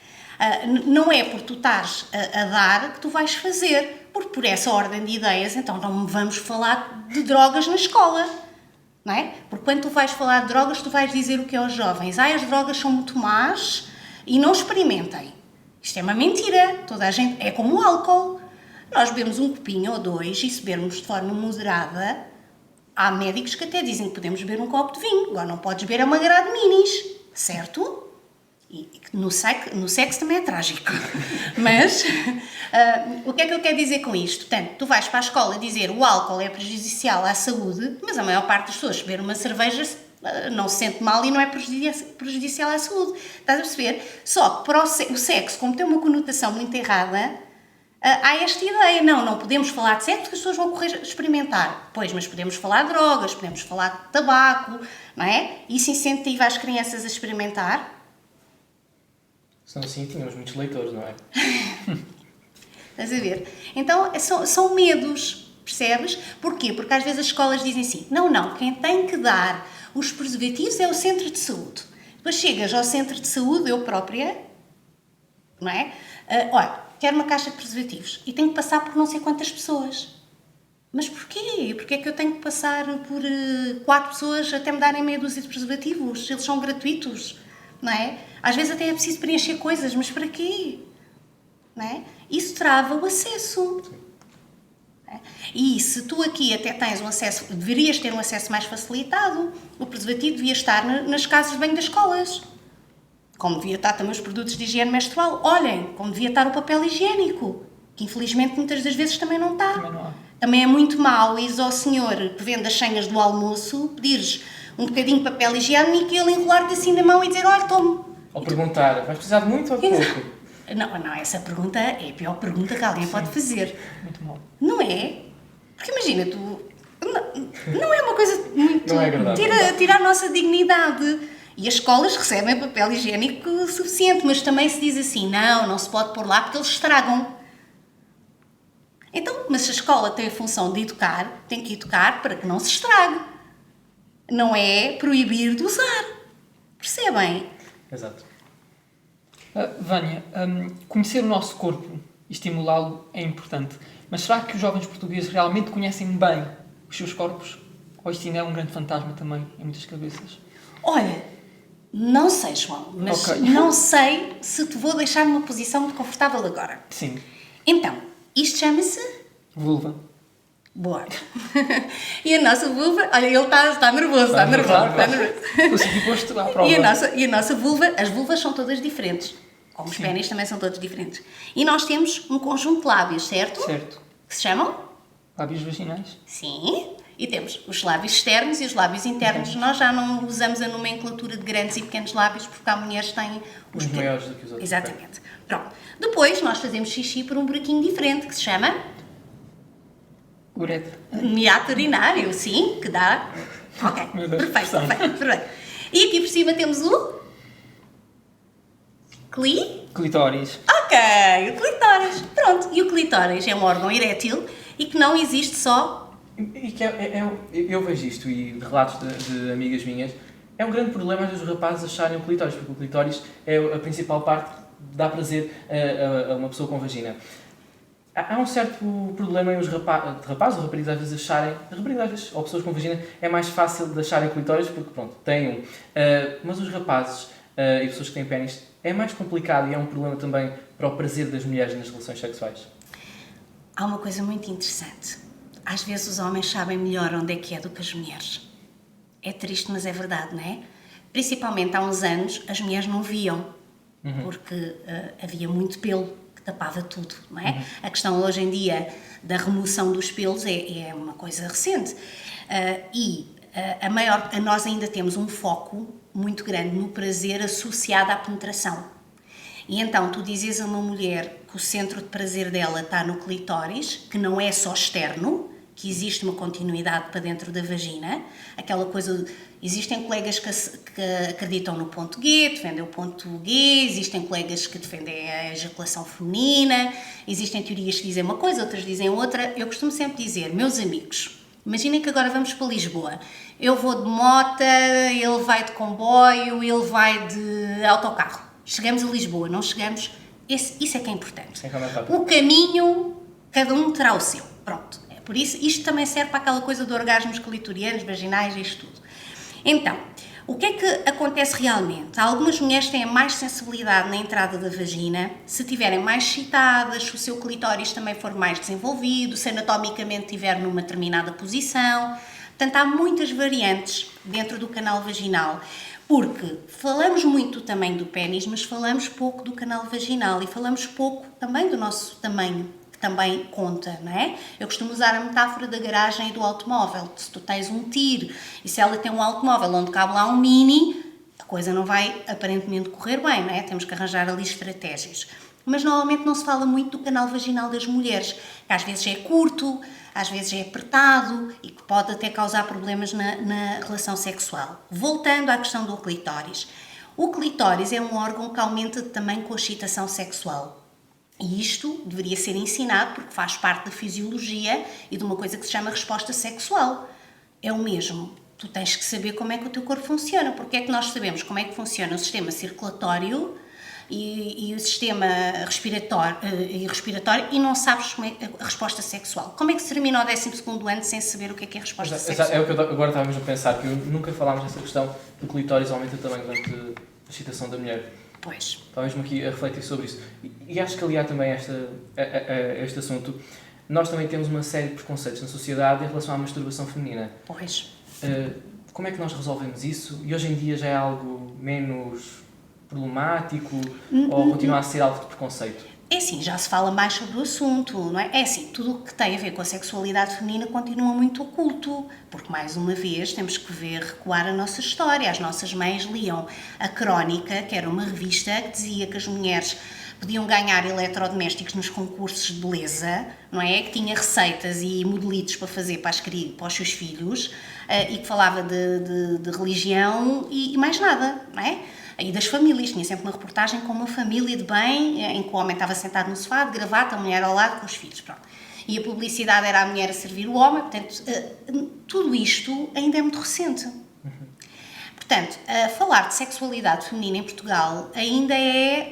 [SPEAKER 3] Não é por tu estares a dar que tu vais fazer, porque por essa ordem de ideias, então não vamos falar de drogas na escola, não é? Porque quando tu vais falar de drogas, tu vais dizer o que aos jovens? As drogas são muito más e não experimentem. Isto é uma mentira, toda a gente, é como o álcool. Nós bebemos um copinho ou dois e se bebermos de forma moderada, há médicos que até dizem que podemos beber um copo de vinho, agora não podes beber uma grade de minis, certo? E no sexo também é trágico. Mas o que é que eu quero dizer com isto? Portanto, tu vais para a escola dizer o álcool é prejudicial à saúde, mas a maior parte das pessoas beber uma cerveja não se sente mal e não é prejudicial à saúde. Estás a perceber? Só que para o sexo, como tem uma conotação muito errada, há esta ideia, não podemos falar de sexo porque as pessoas vão correr a experimentar. Pois, mas podemos falar de drogas, podemos falar de tabaco, não é? Isso incentiva as crianças a experimentar.
[SPEAKER 2] Senão assim tínhamos muitos leitores, não é?
[SPEAKER 3] Estás a ver? Então, são medos, percebes? Porquê? Porque às vezes as escolas dizem assim, não, quem tem que dar os preservativos é o centro de saúde. Depois chegas ao centro de saúde, eu própria, não é? Olha, quero uma caixa de preservativos e tenho que passar por não sei quantas pessoas. Mas porquê? Porquê é que eu tenho que passar por 4 pessoas até me darem meia dúzia de preservativos? Eles são gratuitos, não é? Às vezes até é preciso preencher coisas, mas para quê? Não é? Isso trava o acesso. É? E se tu aqui até tens um acesso, deverias ter um acesso mais facilitado, o preservativo devia estar nas casas de banho das escolas. Como devia estar também os produtos de higiene menstrual. Olhem, como devia estar o papel higiênico, que infelizmente muitas das vezes também não está.
[SPEAKER 1] Também não há.
[SPEAKER 3] Também é muito mau ires ao senhor que vende as senhas do almoço, pedires um bocadinho de papel higiênico e ele enrolar-te assim na mão e dizer, olha, tome.
[SPEAKER 2] Ou perguntar, vais precisar de muito ou de pouco?
[SPEAKER 3] Não, essa pergunta é a pior pergunta que alguém pode fazer.
[SPEAKER 1] Muito mal.
[SPEAKER 3] Não é? Porque imagina, não é uma coisa muito...
[SPEAKER 2] Não é agradável.
[SPEAKER 3] Tira a nossa dignidade. E as escolas recebem papel higiênico suficiente, mas também se diz assim, não se pode pôr lá porque eles estragam. Então, mas se a escola tem a função de educar, tem que educar para que não se estrague. Não é proibir de usar. Percebem?
[SPEAKER 2] Exato.
[SPEAKER 1] Vânia, conhecer o nosso corpo e estimulá-lo é importante, mas será que os jovens portugueses realmente conhecem bem os seus corpos? Ou isto ainda é um grande fantasma também em muitas cabeças?
[SPEAKER 3] Olha, não sei, João, mas não sei se te vou deixar numa posição muito confortável agora.
[SPEAKER 1] Sim.
[SPEAKER 3] Então, isto chama-se...
[SPEAKER 1] Vulva.
[SPEAKER 3] Boa. E a nossa vulva... Olha, ele está nervoso, está nervoso.
[SPEAKER 1] Consegui posto à prova.
[SPEAKER 3] E a nossa vulva... As vulvas são todas diferentes. Como os pénis também são todos diferentes. E nós temos um conjunto de lábios, certo?
[SPEAKER 1] Certo.
[SPEAKER 3] Que se chamam?
[SPEAKER 1] Lábios vaginais.
[SPEAKER 3] Sim. E temos os lábios externos e os lábios internos. Nós já não usamos a nomenclatura de grandes e pequenos lábios porque há mulheres que têm...
[SPEAKER 2] Os maiores do que os outros.
[SPEAKER 3] Exatamente. Pronto. Depois nós fazemos xixi por um buraquinho diferente que se chama...
[SPEAKER 1] Uretra.
[SPEAKER 3] Miato urinário, sim, que dá... Ok,
[SPEAKER 1] Meu Deus,
[SPEAKER 3] perfeito. E aqui por cima temos o...
[SPEAKER 1] Clitóris.
[SPEAKER 3] Ok, o clitóris. Pronto, e o clitóris é um órgão erétil e que não existe só...
[SPEAKER 2] E que eu vejo isto e de relatos de amigas minhas, é um grande problema às vezes os rapazes acharem o clitóris, porque o clitóris é a principal parte que dá prazer a uma pessoa com vagina. Há um certo problema em os rapazes ou raparigas às vezes acharem, ou pessoas com vagina, é mais fácil de acharem clitóris porque pronto, têm um. Mas os rapazes e pessoas que têm pénis é mais complicado e é um problema também para o prazer das mulheres nas relações sexuais.
[SPEAKER 3] Há uma coisa muito interessante. Às vezes os homens sabem melhor onde é que é do que as mulheres. É triste, mas é verdade, não é? Principalmente há uns anos, as mulheres não viam, porque havia muito pelo que tapava tudo, não é? A questão hoje em dia da remoção dos pelos é uma coisa recente. Nós ainda temos um foco muito grande no prazer associado à penetração. E então tu dizes a uma mulher que o centro de prazer dela está no clitóris, que não é só externo, que existe uma continuidade para dentro da vagina, aquela coisa... Existem colegas que acreditam no ponto G, defendem o ponto G, existem colegas que defendem a ejaculação feminina, existem teorias que dizem uma coisa, outras dizem outra. Eu costumo sempre dizer, meus amigos, imaginem que agora vamos para Lisboa. Eu vou de moto, ele vai de comboio, ele vai de autocarro. Chegamos a Lisboa, não chegamos... Isso é que é importante. O caminho, cada um terá o seu. Pronto. Por isso, isto também serve para aquela coisa de orgasmos clitorianos, vaginais, isto tudo. Então, o que é que acontece realmente? Algumas mulheres têm mais sensibilidade na entrada da vagina, se estiverem mais excitadas, se o seu clitóris também for mais desenvolvido, se anatomicamente estiver numa determinada posição. Portanto, há muitas variantes dentro do canal vaginal, porque falamos muito também do pénis, mas falamos pouco do canal vaginal e falamos pouco também do nosso tamanho, que também conta, não é? Eu costumo usar a metáfora da garagem e do automóvel. Se tu tens um tiro e se ela tem um automóvel onde cabe lá um mini, a coisa não vai aparentemente correr bem, não é? Temos que arranjar ali estratégias. Mas normalmente não se fala muito do canal vaginal das mulheres, que às vezes é curto, às vezes é apertado e que pode até causar problemas na relação sexual. Voltando à questão do clitóris. O clitóris é um órgão que aumenta de tamanho com a excitação sexual. E isto deveria ser ensinado porque faz parte da fisiologia e de uma coisa que se chama resposta sexual. É o mesmo. Tu tens que saber como é que o teu corpo funciona. Porque é que nós sabemos como é que funciona o sistema circulatório e o sistema respiratório e não sabes como é a resposta sexual. Como é que se termina o 12º ano sem saber o que é a resposta sexual?
[SPEAKER 2] É o que eu agora estava mesmo a pensar, que nunca falámos dessa questão do clitóris aumenta também durante a excitação da mulher.
[SPEAKER 3] Pois.
[SPEAKER 2] Estava mesmo aqui a refletir sobre isso. E acho que aliado também a este assunto, nós também temos uma série de preconceitos na sociedade em relação à masturbação feminina.
[SPEAKER 3] Pois.
[SPEAKER 2] Como é que nós resolvemos isso? E hoje em dia já é algo menos problemático ou continua a ser algo de preconceito?
[SPEAKER 3] É assim, já se fala mais sobre o assunto, não é? É assim, tudo o que tem a ver com a sexualidade feminina continua muito oculto, porque mais uma vez temos que recuar a nossa história. As nossas mães liam a Crónica, que era uma revista que dizia que as mulheres podiam ganhar eletrodomésticos nos concursos de beleza, não é? Que tinha receitas e modelitos para fazer para os seus filhos e que falava de religião e mais nada, não é? E das famílias, tinha sempre uma reportagem com uma família de bem, em que o homem estava sentado no sofá, de gravata, a mulher ao lado com os filhos, pronto. E a publicidade era a mulher a servir o homem, portanto, tudo isto ainda é muito recente. Portanto, falar de sexualidade feminina em Portugal ainda é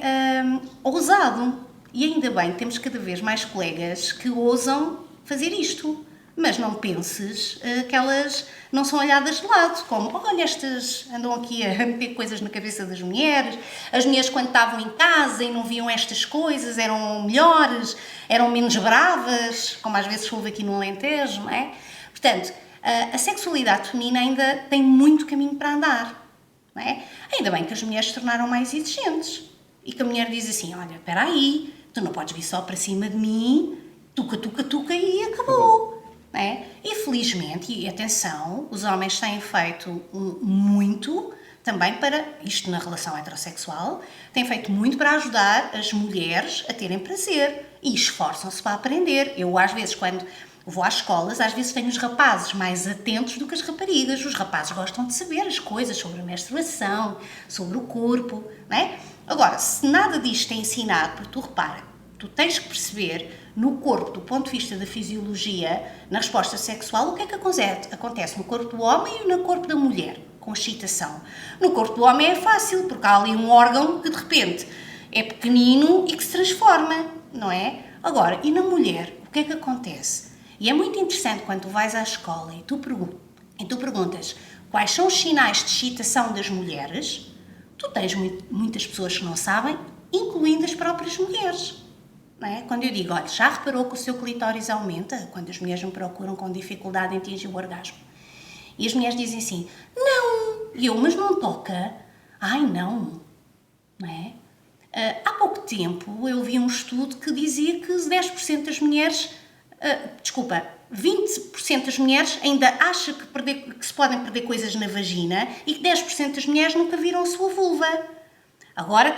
[SPEAKER 3] ousado. E ainda bem, temos cada vez mais colegas que ousam fazer isto. Mas não penses que elas não são olhadas de lado, como, olha, estas andam aqui a meter coisas na cabeça das mulheres, as mulheres quando estavam em casa e não viam estas coisas eram melhores, eram menos bravas, como às vezes houve aqui no Alentejo, não é? Portanto, a sexualidade feminina ainda tem muito caminho para andar, não é? Ainda bem que as mulheres se tornaram mais exigentes e que a mulher diz assim, olha, espera aí, tu não podes vir só para cima de mim, tuca e acabou. É? E felizmente, e atenção, os homens têm feito muito também para, isto na relação heterossexual, têm feito muito para ajudar as mulheres a terem prazer e esforçam-se para aprender. Eu às vezes quando vou às escolas, às vezes tenho os rapazes mais atentos do que as raparigas. Os rapazes gostam de saber as coisas sobre a menstruação, sobre o corpo, não é? Agora, se nada disto é ensinado, porque tu repara, tu tens que perceber no corpo, do ponto de vista da fisiologia, na resposta sexual, o que é que acontece no corpo do homem e no corpo da mulher, com excitação. No corpo do homem é fácil, porque há ali um órgão que de repente é pequenino e que se transforma, não é? Agora, e na mulher, o que é que acontece? E é muito interessante quando tu vais à escola e tu perguntas quais são os sinais de excitação das mulheres, tu tens muitas pessoas que não sabem, incluindo as próprias mulheres. Não é? Quando eu digo, olha, já reparou que o seu clitóris aumenta quando as mulheres me procuram com dificuldade em atingir o orgasmo? E as mulheres dizem assim, não, e eu, mas não toca. Ai, não é? Há pouco tempo eu vi um estudo que dizia que 10% das mulheres, 20% das mulheres ainda acha que se podem perder coisas na vagina e que 10% das mulheres nunca viram a sua vulva. Agora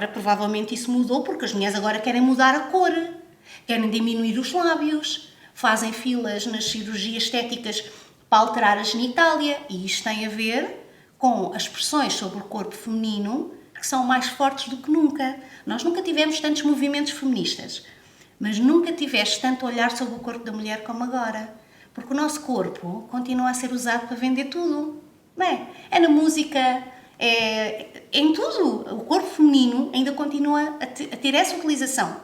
[SPEAKER 3] provavelmente isso mudou porque as mulheres agora querem mudar a cor, querem diminuir os lábios, fazem filas nas cirurgias estéticas para alterar a genitália e isto tem a ver com as pressões sobre o corpo feminino que são mais fortes do que nunca. Nós nunca tivemos tantos movimentos feministas, mas nunca tiveste tanto olhar sobre o corpo da mulher como agora. Porque o nosso corpo continua a ser usado para vender tudo, não é? É na música, é em tudo. O corpo feminino ainda continua a ter essa utilização.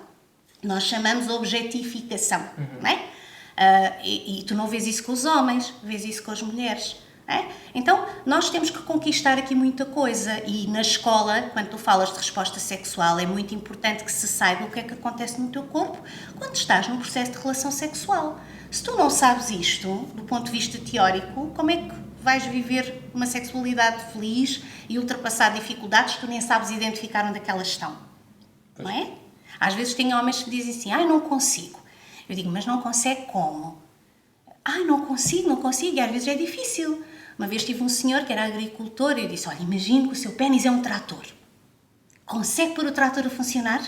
[SPEAKER 3] Nós chamamos de objetificação, não é? E tu não vês isso com os homens, vês isso com as mulheres. É? Então, nós temos que conquistar aqui muita coisa e na escola, quando tu falas de resposta sexual, é muito importante que se saiba o que é que acontece no teu corpo quando estás num processo de relação sexual. Se tu não sabes isto, do ponto de vista teórico, como é que vais viver uma sexualidade feliz e ultrapassar dificuldades que tu nem sabes identificar onde é que elas estão? Não é? Às vezes tem homens que dizem assim, não consigo. Eu digo, mas não consegue como? Não consigo, e às vezes é difícil. Uma vez tive um senhor que era agricultor e eu disse, olha, imagino que o seu pênis é um trator. Consegue pôr o trator a funcionar?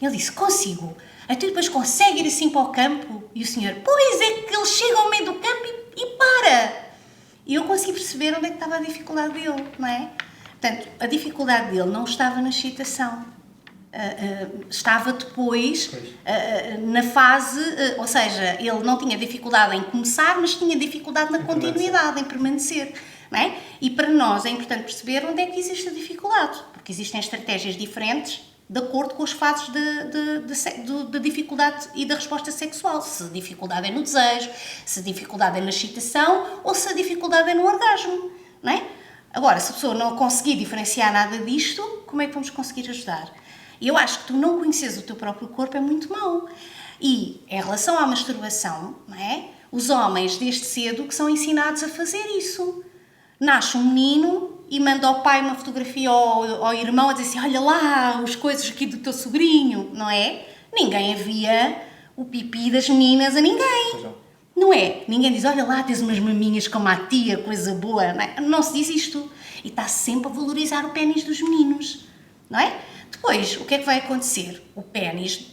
[SPEAKER 3] Ele disse, consigo. Então depois consegue ir assim para o campo? E o senhor, pois é que ele chega ao meio do campo e para. E eu consegui perceber onde é que estava a dificuldade dele, não é? Portanto, a dificuldade dele não estava na excitação. Estava depois na fase, ou seja, ele não tinha dificuldade em começar, mas tinha dificuldade na continuidade, em permanecer. Não é? E para nós é importante perceber onde é que existe a dificuldade, porque existem estratégias diferentes de acordo com as fases de dificuldade e da resposta sexual. Se a dificuldade é no desejo, se a dificuldade é na excitação ou se a dificuldade é no orgasmo. Não é? Agora, se a pessoa não conseguir diferenciar nada disto, como é que vamos conseguir ajudar? E eu acho que tu não conheces o teu próprio corpo é muito mau. E, em relação à masturbação, não é? Os homens, desde cedo, que são ensinados a fazer isso. Nasce um menino e manda ao pai uma fotografia ao irmão a dizer assim, olha lá, as coisas aqui do teu sobrinho, não é? Ninguém havia o pipi das meninas a ninguém. Não é? Ninguém diz, olha lá, tens umas maminhas como a tia, coisa boa. Não é? Não se diz isto. E está sempre a valorizar o pénis dos meninos, não é? Depois, o que é que vai acontecer? O pénis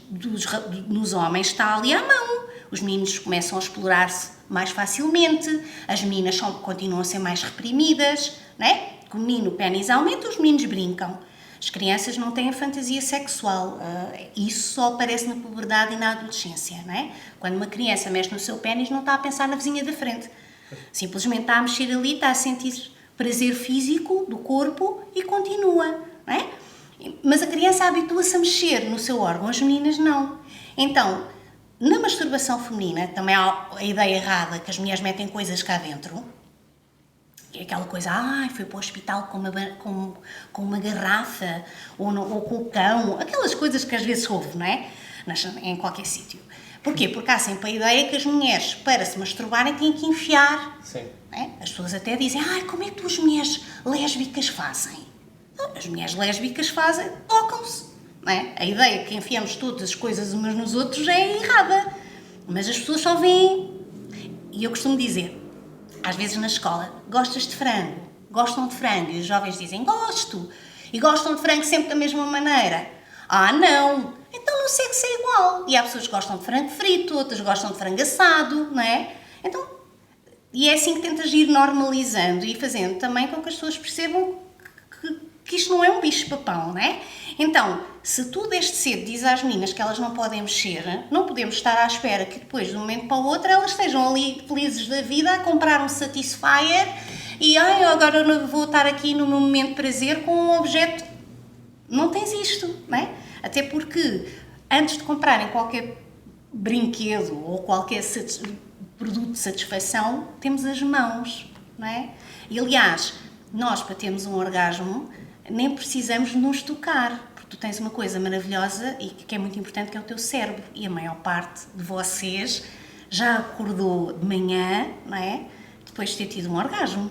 [SPEAKER 3] nos homens está ali à mão. Os meninos começam a explorar-se mais facilmente, as meninas continuam a ser mais reprimidas, não é? O menino, o pénis aumenta, os meninos brincam. As crianças não têm a fantasia sexual. Isso só aparece na puberdade e na adolescência, não é? Quando uma criança mexe no seu pénis, não está a pensar na vizinha da frente. Simplesmente está a mexer ali, está a sentir prazer físico do corpo e continua, não é? Mas a criança habitua-se a mexer no seu órgão, as meninas não. Então, na masturbação feminina, também há a ideia errada que as mulheres metem coisas cá dentro. É aquela coisa, foi para o hospital com uma garrafa, ou com o cão, aquelas coisas que às vezes houve, não é? Em qualquer sítio. Porquê? Porque há sempre a ideia que as mulheres, para se masturbarem, têm que enfiar.
[SPEAKER 2] Sim.
[SPEAKER 3] Não é? As pessoas até dizem, como é que as mulheres lésbicas fazem? As mulheres lésbicas fazem, tocam-se. Não é? A ideia que enfiamos todas as coisas umas nos outros é errada. Mas as pessoas só veem. E eu costumo dizer, às vezes na escola, gostas de frango? Gostam de frango? E os jovens dizem, gosto. E gostam de frango sempre da mesma maneira? Não. Então no sexo é igual. E há pessoas que gostam de frango frito, outras gostam de frango assado, não é? Então, e é assim que tentas ir normalizando e fazendo também com que as pessoas percebam que isto não é um bicho-papão, não é? Então, se tu desde cedo dizes às meninas que elas não podem mexer, não podemos estar à espera que depois, de um momento para o outro, elas estejam ali felizes da vida a comprar um Satisfyer e agora eu não vou estar aqui no meu momento de prazer com um objeto. Não tens isto, não é? Até porque, antes de comprarem qualquer brinquedo ou qualquer produto de satisfação, temos as mãos, não é? E, aliás, nós, para termos um orgasmo, nem precisamos de nos tocar, porque tu tens uma coisa maravilhosa e que é muito importante, que é o teu cérebro. E a maior parte de vocês já acordou de manhã, não é? depois de ter tido um orgasmo.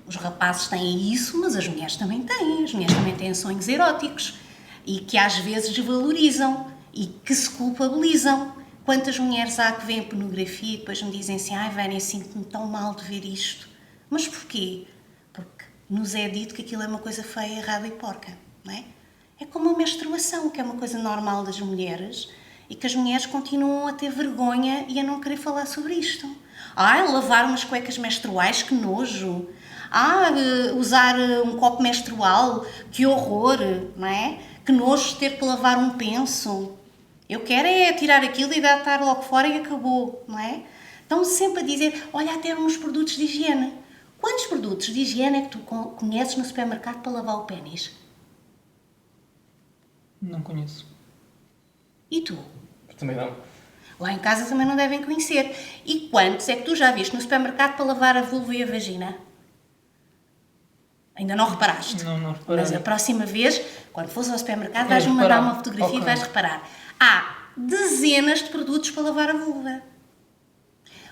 [SPEAKER 3] Os rapazes têm isso, mas as mulheres também têm. As mulheres também têm sonhos eróticos e que às vezes desvalorizam e que se culpabilizam. Quantas mulheres há que veem pornografia e depois me dizem assim: ai, Vânia, sinto-me tão mal de ver isto. Mas porquê? Porque nos é dito que aquilo é uma coisa feia, errada e porca, não é? É como a menstruação, que é uma coisa normal das mulheres e que as mulheres continuam a ter vergonha e a não querer falar sobre isto. Ai, lavar umas cuecas menstruais, que nojo. Usar um copo menstrual, que horror, não é? Que nojo ter que lavar um penso. Eu quero é tirar aquilo e deitar logo fora e acabou, não é? Estão sempre a dizer, olha, até uns produtos de higiene. Quantos produtos de higiene é que tu conheces no supermercado para lavar o pénis?
[SPEAKER 1] Não conheço.
[SPEAKER 3] E tu?
[SPEAKER 2] Também não.
[SPEAKER 3] Lá em casa também não devem conhecer. E quantos é que tu já viste no supermercado para lavar a vulva e a vagina? Ainda não reparaste?
[SPEAKER 1] Não reparei.
[SPEAKER 3] Mas a próxima vez, quando fores ao supermercado, vais-me mandar uma fotografia e vais reparar. Há dezenas de produtos para lavar a vulva.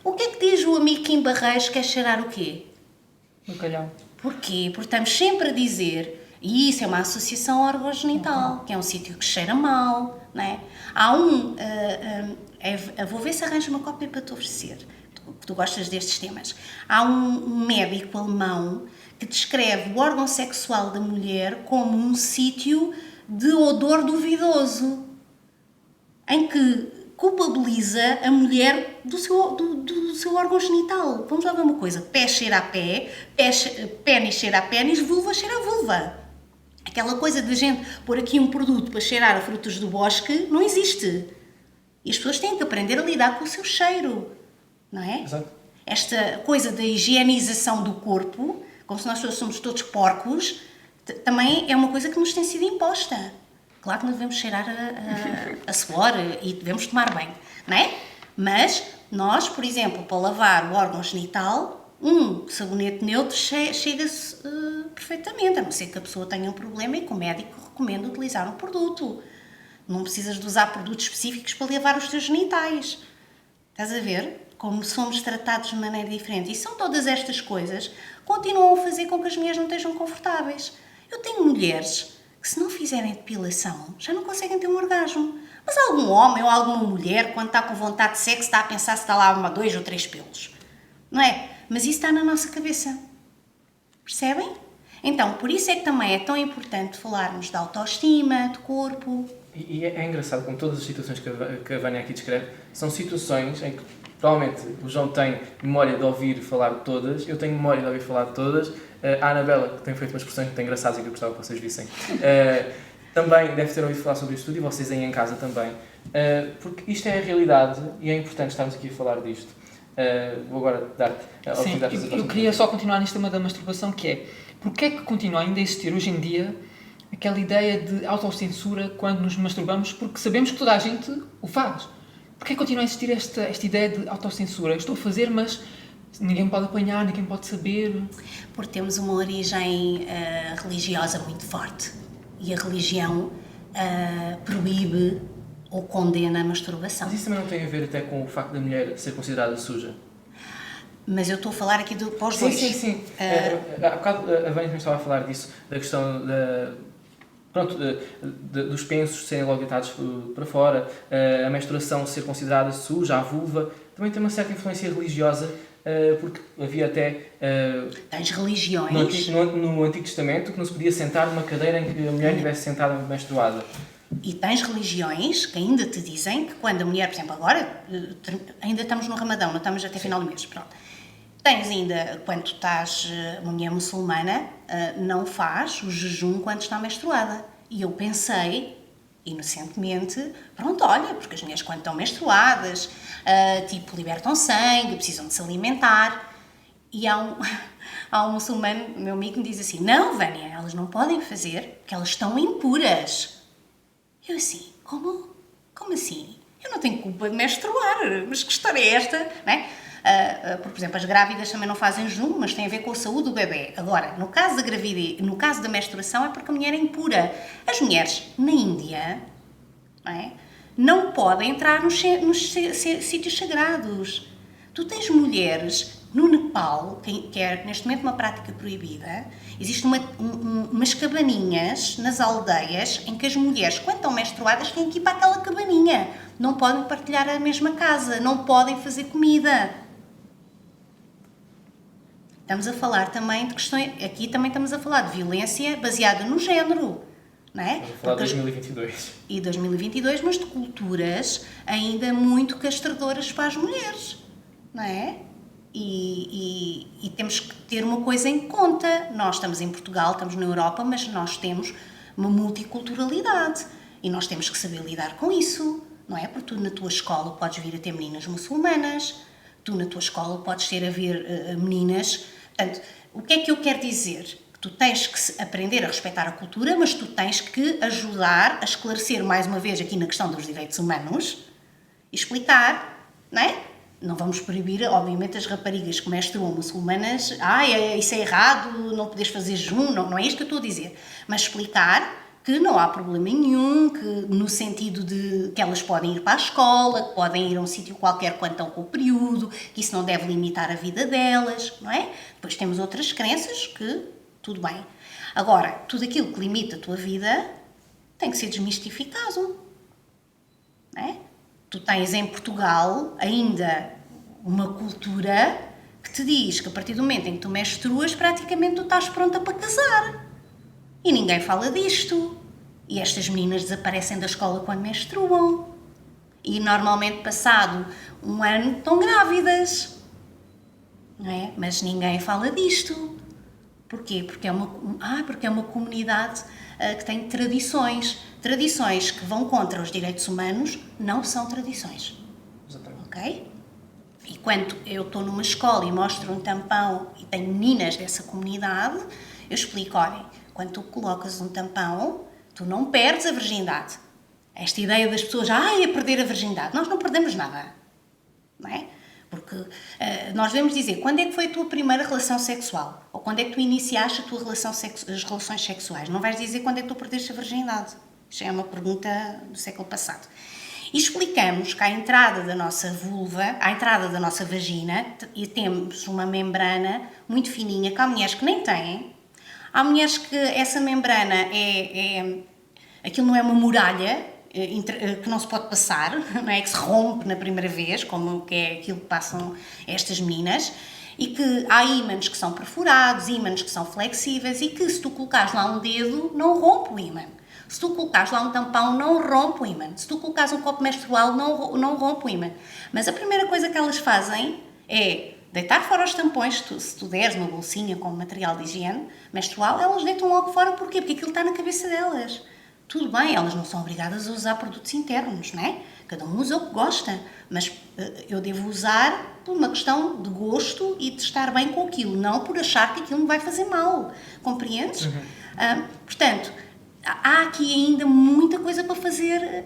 [SPEAKER 3] O que é que diz o amigo Kim Barreiros que quer cheirar o quê?
[SPEAKER 1] Bacalhau. Porquê?
[SPEAKER 3] Porque estamos sempre a dizer, e isso é uma associação orgogenital, que é um sítio que cheira mal, não é? Vou ver se arranjo uma cópia para te oferecer, que tu gostas destes temas. Há um médico alemão que descreve o órgão sexual da mulher como um sítio de odor duvidoso, em que culpabiliza a mulher do seu órgão genital. Vamos lá ver uma coisa. Pé cheira a pé, pênis cheira a pênis, vulva cheira a vulva. Aquela coisa de gente pôr aqui um produto para cheirar a frutos do bosque não existe. E as pessoas têm que aprender a lidar com o seu cheiro. Não é?
[SPEAKER 2] Exato.
[SPEAKER 3] Esta coisa da higienização do corpo, como se nós fôssemos todos porcos, também é uma coisa que nos tem sido imposta. Claro que não devemos cheirar a suor e devemos tomar banho, não é? Mas nós, por exemplo, para lavar o órgão genital, um sabonete neutro chega-se perfeitamente, a não ser que a pessoa tenha um problema e que o médico recomenda utilizar um produto. Não precisas de usar produtos específicos para lavar os teus genitais. Estás a ver? Como somos tratados de maneira diferente. E são todas estas coisas que continuam a fazer com que as mulheres não estejam confortáveis. Eu tenho mulheres que, se não fizerem depilação, já não conseguem ter um orgasmo. Mas algum homem ou alguma mulher, quando está com vontade de sexo, está a pensar se está lá 1, 2 ou 3 pelos. Não é? Mas isso está na nossa cabeça. Percebem? Então, por isso é que também é tão importante falarmos de autoestima, de corpo.
[SPEAKER 2] E é engraçado, como todas as situações que a Vânia aqui descreve, são situações em que provavelmente o João tem memória de ouvir falar de todas, eu tenho memória de ouvir falar de todas, a Anabela, que tem feito umas expressões muito engraçadas e que eu gostava que vocês vissem, também deve ter ouvido falar sobre isto tudo e vocês aí em casa também, porque isto é a realidade e é importante estarmos aqui a falar disto. Vou agora dar-te a oportunidade de fazer a próxima.
[SPEAKER 1] Eu queria só continuar neste tema da masturbação, que é, porque é que continua ainda a existir hoje em dia aquela ideia de autocensura quando nos masturbamos, porque sabemos que toda a gente o faz. Porquê continua a existir esta ideia de autocensura? Eu estou a fazer, mas ninguém me pode apanhar, ninguém pode saber.
[SPEAKER 3] Porque temos uma origem religiosa muito forte. E a religião proíbe ou condena a masturbação.
[SPEAKER 2] Mas isso também não tem a ver até com o facto da mulher ser considerada suja?
[SPEAKER 3] Mas eu estou a falar aqui para os
[SPEAKER 2] Sim,
[SPEAKER 3] dois.
[SPEAKER 2] sim. Há bocado a Vânia também estava a falar disso, da questão dos pensos serem logo deitados para fora, a menstruação ser considerada suja, a vulva, também tem uma certa influência religiosa, porque havia até...
[SPEAKER 3] Tens religiões...
[SPEAKER 2] No Antigo Testamento, que não se podia sentar numa cadeira em que a mulher estivesse sentada menstruada.
[SPEAKER 3] E tens religiões que ainda te dizem que quando a mulher, por exemplo, agora, ainda estamos no Ramadão, não estamos até final do mês, pronto. Tens ainda, quando tu estás uma mulher muçulmana, não faz o jejum quando está menstruada. E eu pensei, inocentemente, pronto, olha, porque as mulheres quando estão menstruadas, libertam sangue, precisam de se alimentar. E há um muçulmano, meu amigo, que me diz assim, não, Vânia, elas não podem fazer, porque elas estão impuras. Eu assim, como? Como assim? Eu não tenho culpa de menstruar, mas que história é esta? Não é? Por exemplo, as grávidas também não fazem jejum, mas tem a ver com a saúde do bebê. Agora, no caso da gravidez, no caso da menstruação, é porque a mulher é impura. As mulheres na Índia não podem entrar nos sítios sagrados. Tu tens mulheres no Nepal Nepal, que é neste momento uma prática proibida, existem umas cabaninhas nas aldeias em que as mulheres, quando estão menstruadas, têm que ir para aquela cabaninha. Não podem partilhar a mesma casa, não podem fazer comida. Estamos a falar também de questões... Aqui também estamos a falar de violência baseada no género. Não é?
[SPEAKER 2] Estamos a falar de 2022.
[SPEAKER 3] E 2022, mas de culturas ainda muito castradoras para as mulheres. Não é? E temos que ter uma coisa em conta. Nós estamos em Portugal, estamos na Europa, mas nós temos uma multiculturalidade. E nós temos que saber lidar com isso. Não é? Porque tu na tua escola podes vir a ter meninas muçulmanas, tu na tua escola podes ter a ver meninas... Portanto, o que é que eu quero dizer? Que tu tens que aprender a respeitar a cultura, mas tu tens que ajudar a esclarecer mais uma vez aqui na questão dos direitos humanos e explicar, não é? Não vamos proibir, obviamente, as raparigas que menstruam muçulmanas, isso é errado, não podes fazer jejum, não é isto que eu estou a dizer. Mas explicar que não há problema nenhum, que no sentido de que elas podem ir para a escola, que podem ir a um sítio qualquer quando estão com o período, que isso não deve limitar a vida delas, não é? Depois temos outras crenças que, tudo bem. Agora, tudo aquilo que limita a tua vida tem que ser desmistificado, não é? Tu tens em Portugal ainda uma cultura que te diz que a partir do momento em que tu menstruas, praticamente tu estás pronta para casar. E ninguém fala disto. E estas meninas desaparecem da escola quando menstruam. E normalmente, passado um ano, estão grávidas. Não é? Mas ninguém fala disto. Porquê? Porque é uma comunidade que tem tradições. Tradições que vão contra os direitos humanos não são tradições.
[SPEAKER 2] Exatamente.
[SPEAKER 3] Ok? E quando eu estou numa escola e mostro um tampão e tenho meninas dessa comunidade, eu explico, olhem, quando tu colocas um tampão, tu não perdes a virgindade. Esta ideia das pessoas, é perder a virgindade. Nós não perdemos nada. Não é? Porque nós devemos dizer, quando é que foi a tua primeira relação sexual? Ou quando é que tu iniciaste as relações sexuais? Não vais dizer quando é que tu perdeste a virgindade. Isto é uma pergunta do século passado. E explicamos que à entrada da nossa vulva, à entrada da nossa vagina, e temos uma membrana muito fininha, que há mulheres que nem têm. Há mulheres que essa membrana aquilo não é uma muralha que não se pode passar, não é? Que se rompe na primeira vez, como que é aquilo que passam estas meninas, e que há ímãs que são perfurados, ímãs que são flexíveis, e que se tu colocares lá um dedo, não rompe o ímã. Se tu colocares lá um tampão, não rompe o ímã. Se tu colocares um copo menstrual, não rompe o ímã. Mas a primeira coisa que elas fazem é deitar fora os tampões. Se tu deres uma bolsinha com material de higiene menstrual, elas deitam logo fora. Porquê? Porque aquilo está na cabeça delas. Tudo bem, elas não são obrigadas a usar produtos internos, não é? Cada um usa o que gosta, mas eu devo usar por uma questão de gosto e de estar bem com aquilo, não por achar que aquilo me vai fazer mal. Compreendes? Uhum. Portanto, há aqui ainda muita coisa para fazer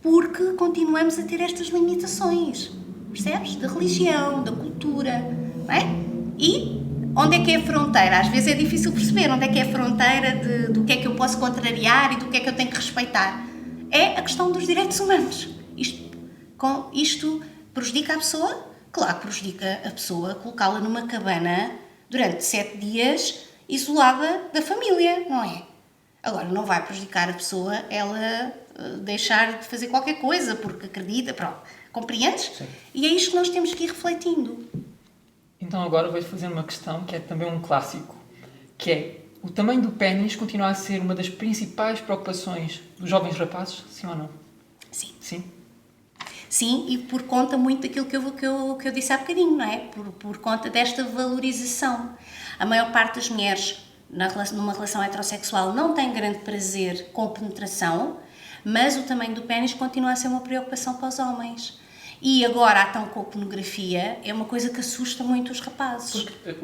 [SPEAKER 3] porque continuamos a ter estas limitações, percebes? Da religião, da cultura, não é? E onde é que é a fronteira? Às vezes é difícil perceber onde é que é a fronteira do que é que eu posso contrariar e do que é que eu tenho que respeitar. É a questão dos direitos humanos. Isto prejudica a pessoa? Claro que prejudica a pessoa colocá-la numa cabana durante 7 dias isolada da família, não é? Agora, não vai prejudicar a pessoa ela deixar de fazer qualquer coisa porque acredita, pronto. Compreendes?
[SPEAKER 2] Sim.
[SPEAKER 3] E é isto que nós temos que ir refletindo.
[SPEAKER 1] Então agora vou fazer uma questão que é também um clássico, que é, o tamanho do pénis continua a ser uma das principais preocupações dos jovens rapazes, sim ou não?
[SPEAKER 3] Sim.
[SPEAKER 1] Sim?
[SPEAKER 3] Sim, e por conta muito daquilo que eu disse há bocadinho, não é? Por conta desta valorização. A maior parte das mulheres numa relação heterossexual não tem grande prazer com penetração, mas o tamanho do pénis continua a ser uma preocupação para os homens. E agora, a tão com a pornografia, é uma coisa que assusta muito os rapazes.
[SPEAKER 2] Porque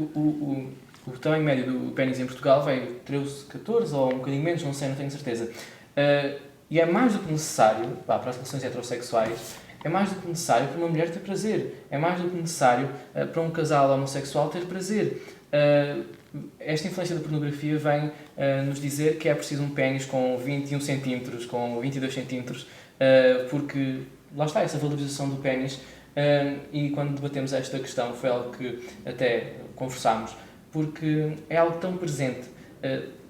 [SPEAKER 2] o tamanho médio do pénis em Portugal vai 13, 14 ou um bocadinho menos, não sei, não tenho certeza. E é mais do que necessário, para as relações heterossexuais, é mais do que necessário para uma mulher ter prazer. É mais do que necessário para um casal homossexual ter prazer. Esta influência da pornografia vem nos dizer que é preciso um pénis com 21 centímetros, com 22 centímetros, porque lá está, essa valorização do pénis E quando debatemos esta questão foi algo que até conversámos, porque é algo tão presente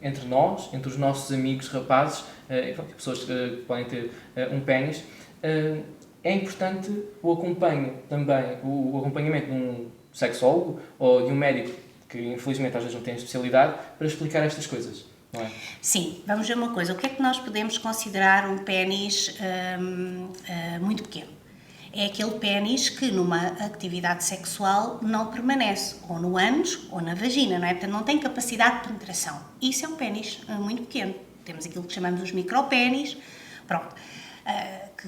[SPEAKER 2] entre nós, entre os nossos amigos rapazes, e pessoas que podem ter um pénis. É importante o acompanhamento de um sexólogo ou de um médico, que infelizmente às vezes não tem especialidade, para explicar estas coisas, não é?
[SPEAKER 3] Sim, vamos ver uma coisa. O que é que nós podemos considerar um pénis muito pequeno? É aquele pénis que numa atividade sexual não permanece, ou no ânus ou na vagina, não é? Portanto, não tem capacidade de penetração. Isso é um pénis muito pequeno. Temos aquilo que chamamos os micropénis, pronto,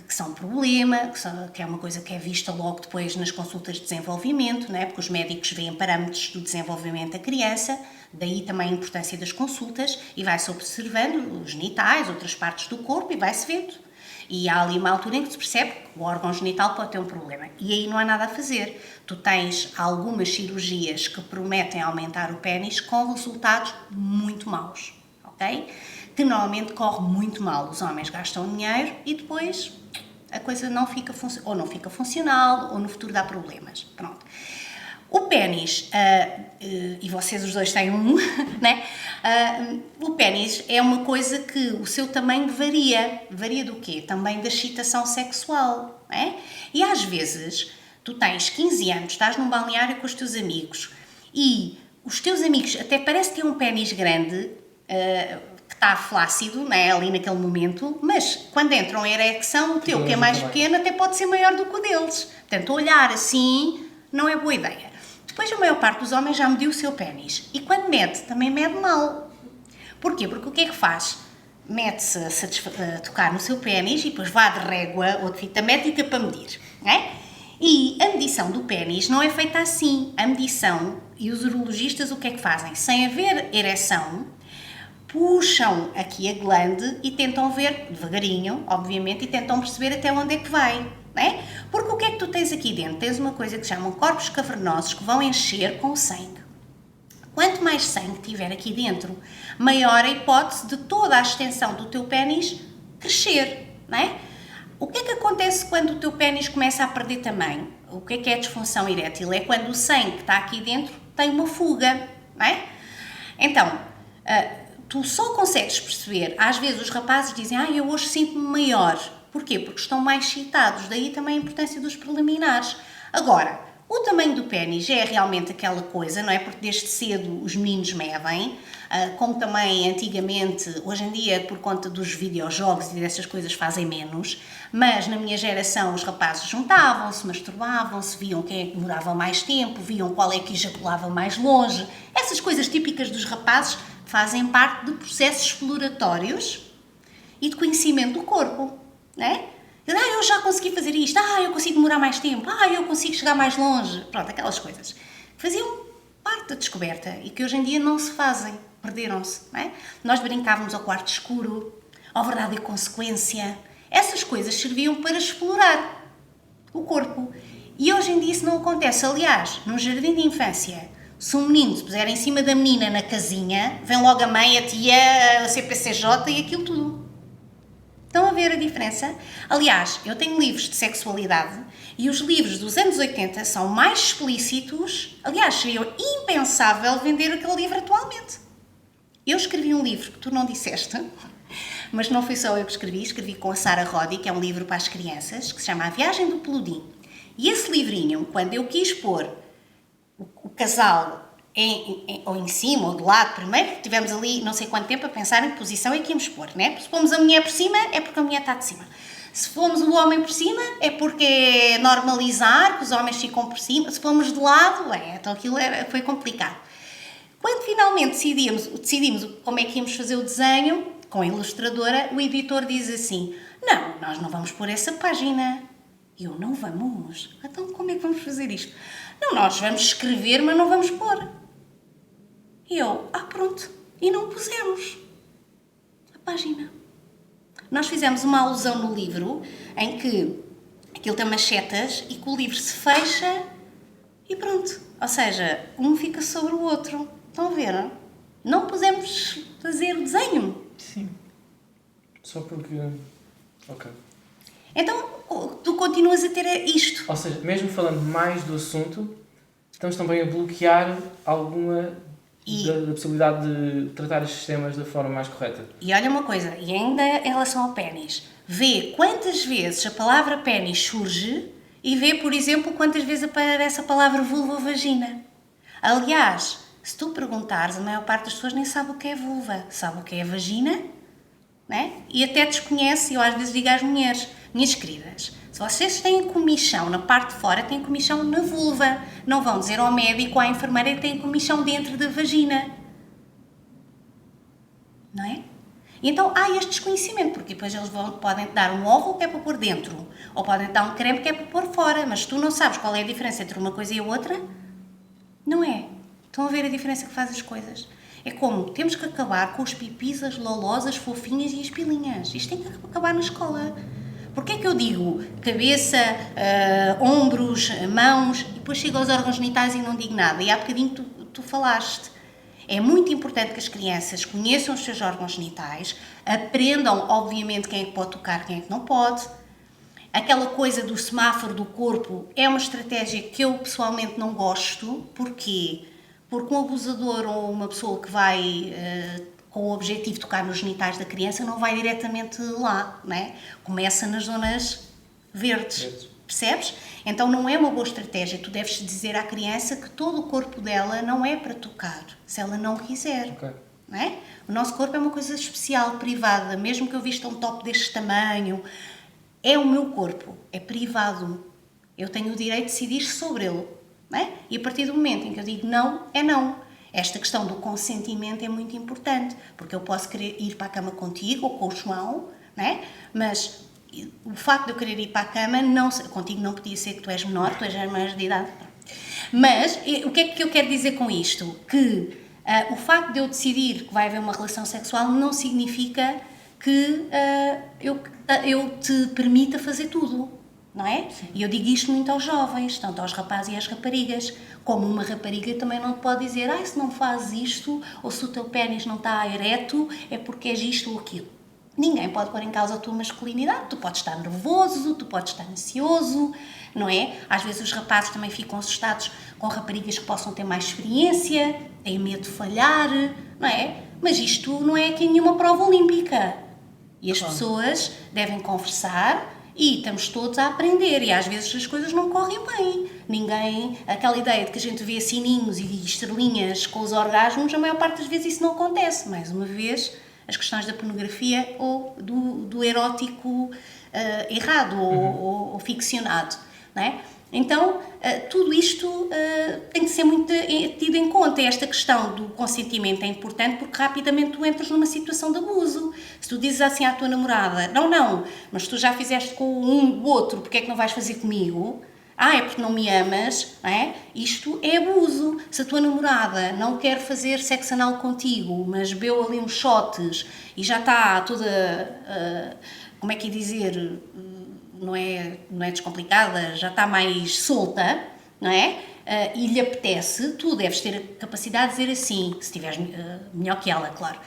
[SPEAKER 3] que são um problema, que é uma coisa que é vista logo depois nas consultas de desenvolvimento, não é? Porque os médicos veem parâmetros do desenvolvimento da criança, daí também a importância das consultas, e vai-se observando os genitais, outras partes do corpo, e vai-se vendo. E há ali uma altura em que se percebe que o órgão genital pode ter um problema. E aí não há nada a fazer. Tu tens algumas cirurgias que prometem aumentar o pénis com resultados muito maus, ok? Que normalmente corre muito mal. Os homens gastam dinheiro e depois a coisa não fica ou não fica funcional ou no futuro dá problemas. Pronto. O pénis, e vocês os dois têm um, né? O pénis é uma coisa que o seu tamanho varia. Varia do quê? Também da excitação sexual, né? E às vezes, tu tens 15 anos, estás num balneário com os teus amigos e os teus amigos até parece ter um pénis grande, que está flácido, né, ali naquele momento, mas quando entram em ereção, o teu, que é mais pequeno, até pode ser maior do que o deles. Portanto, olhar assim não é boa ideia. Depois, a maior parte dos homens já mediu o seu pénis. E quando mede, também mede mal. Porquê? Porque o que é que faz? Mete-se a tocar no seu pénis e depois vá de régua ou de fita métrica para medir. Não é? E a medição do pénis não é feita assim. A medição, e os urologistas o que é que fazem? Sem haver ereção, puxam aqui a glande e tentam ver, devagarinho, obviamente, e tentam perceber até onde é que vai. Não é? Porque o que é que tu tens aqui dentro? Tens uma coisa que se chamam corpos cavernosos que vão encher com sangue. Quanto mais sangue tiver aqui dentro, maior a hipótese de toda a extensão do teu pénis crescer, não é? O que é que acontece quando o teu pénis começa a perder tamanho? O que é a disfunção erétil? É quando o sangue que está aqui dentro tem uma fuga, não é? Então, tu só consegues perceber, às vezes os rapazes dizem, eu hoje sinto-me maior. Porquê? Porque estão mais excitados, daí também a importância dos preliminares. Agora, o tamanho do pénis é realmente aquela coisa, não é? Porque desde cedo os meninos medem, como também antigamente, hoje em dia por conta dos videojogos e dessas coisas fazem menos, mas na minha geração os rapazes juntavam-se, masturbavam-se, viam quem é que demorava mais tempo, viam qual é que ejaculava mais longe. Essas coisas típicas dos rapazes fazem parte de processos exploratórios e de conhecimento do corpo. Não é? Eu já consegui fazer isto, eu consigo demorar mais tempo, eu consigo chegar mais longe. Pronto, aquelas coisas. Faziam parte da descoberta e que hoje em dia não se fazem, perderam-se. Não é? Nós brincávamos ao quarto escuro, ao verdade e consequência. Essas coisas serviam para explorar o corpo. E hoje em dia isso não acontece. Aliás, num jardim de infância, se um menino se puser em cima da menina na casinha, vem logo a mãe, a tia, a CPCJ e aquilo tudo. Estão a ver a diferença? Aliás, eu tenho livros de sexualidade e os livros dos anos 80 são mais explícitos. Aliás, seria impensável vender aquele livro atualmente. Eu escrevi um livro que tu não disseste, mas não fui só eu que escrevi com a Sara Roddy, que é um livro para as crianças, que se chama A Viagem do Peludim. E esse livrinho, quando eu quis pôr o casal ou em cima ou de lado, primeiro tivemos ali não sei quanto tempo a pensar em que posição é que íamos pôr, né? Se fomos a mulher por cima, é porque a mulher está de cima. Se fomos o homem por cima, é porque é normalizar, que os homens ficam por cima. Se fomos de lado, então aquilo foi complicado. Quando finalmente decidimos como é que íamos fazer o desenho, com a ilustradora, o editor diz assim, não, nós não vamos pôr essa página. Eu, não vamos? Então como é que vamos fazer isto? Não, nós vamos escrever, mas não vamos pôr. E eu, pronto, e não pusemos a página. Nós fizemos uma alusão no livro em que aquilo tem umas setas e que o livro se fecha e pronto. Ou seja, um fica sobre o outro. Estão a ver? Não? Não pusemos fazer o desenho.
[SPEAKER 1] Sim.
[SPEAKER 2] Só porque... Ok.
[SPEAKER 3] Então, tu continuas a ter isto.
[SPEAKER 2] Ou seja, mesmo falando mais do assunto, estamos também a bloquear alguma da possibilidade de tratar estes temas da forma mais correta.
[SPEAKER 3] E olha uma coisa, e ainda em relação ao pénis, vê quantas vezes a palavra pénis surge e vê, por exemplo, quantas vezes aparece a palavra vulva ou vagina. Aliás, se tu perguntares, a maior parte das pessoas nem sabe o que é vulva, sabe o que é vagina, né? E até desconhece, eu às vezes digo às mulheres, minhas queridas, se vocês têm comichão na parte de fora, têm comichão na vulva. Não vão dizer ao médico ou à enfermeira que têm comichão dentro da vagina. Não é? E então há este desconhecimento, porque depois eles podem dar um óvulo que é para pôr dentro, ou podem dar um creme que é para pôr fora, mas se tu não sabes qual é a diferença entre uma coisa e a outra, não é. Estão a ver a diferença que faz as coisas? É como, temos que acabar com os pipis, as lolós, as fofinhas e as pilinhas. Isto tem que acabar na escola. Porquê é que eu digo cabeça, ombros, mãos, e depois chego aos órgãos genitais e não digo nada? E há bocadinho tu falaste. É muito importante que as crianças conheçam os seus órgãos genitais, aprendam, obviamente, quem é que pode tocar, quem é que não pode. Aquela coisa do semáforo do corpo é uma estratégia que eu pessoalmente não gosto. Porquê? Porque um abusador ou uma pessoa que vai com o objetivo de tocar nos genitais da criança não vai diretamente lá, não é? Começa nas zonas verdes. Percebes? Então não é uma boa estratégia. Tu deves dizer à criança que todo o corpo dela não é para tocar, se ela não quiser.
[SPEAKER 2] Okay.
[SPEAKER 3] Não é? O nosso corpo é uma coisa especial, privada. Mesmo que eu vista um top deste tamanho, é o meu corpo, é privado. Eu tenho o direito de decidir sobre ele. Não é? E a partir do momento em que eu digo não, é não. Esta questão do consentimento é muito importante, porque eu posso querer ir para a cama contigo ou com o João, não é? Mas o facto de eu querer ir para a cama, contigo não podia ser que tu és menor, tu és maior de idade. Mas o que é que eu quero dizer com isto? Que o facto de eu decidir que vai haver uma relação sexual não significa que eu te permita fazer tudo. Não é? Sim. E eu digo isto muito aos jovens, tanto aos rapazes e às raparigas. Como uma rapariga também não te pode dizer se não fazes isto, ou se o teu pénis não está ereto, é porque és isto ou aquilo. Ninguém pode pôr em causa a tua masculinidade. Tu podes estar nervoso, tu podes estar ansioso, não é? Às vezes os rapazes também ficam assustados com raparigas que possam ter mais experiência, têm medo de falhar, não é? Mas isto não é aqui nenhuma prova olímpica. E as pessoas devem conversar e estamos todos a aprender, e às vezes as coisas não correm bem. Aquela ideia de que a gente vê sininhos e estrelinhas com os orgasmos, a maior parte das vezes isso não acontece. Mais uma vez, as questões da pornografia ou do erótico errado ou ficcionado, não é? Então, tudo isto tem que ser muito tido em conta. Esta questão do consentimento é importante porque rapidamente tu entras numa situação de abuso. Se tu dizes assim à tua namorada, não, mas tu já fizeste com o outro, porque é que não vais fazer comigo? É porque não me amas, não é? Isto é abuso. Se a tua namorada não quer fazer sexo anal contigo, mas bebeu ali uns shots e já está toda, como é que ia dizer... Não é descomplicada, já está mais solta, não é? E lhe apetece, tu deves ter a capacidade de dizer assim, se estiveres melhor que ela, claro,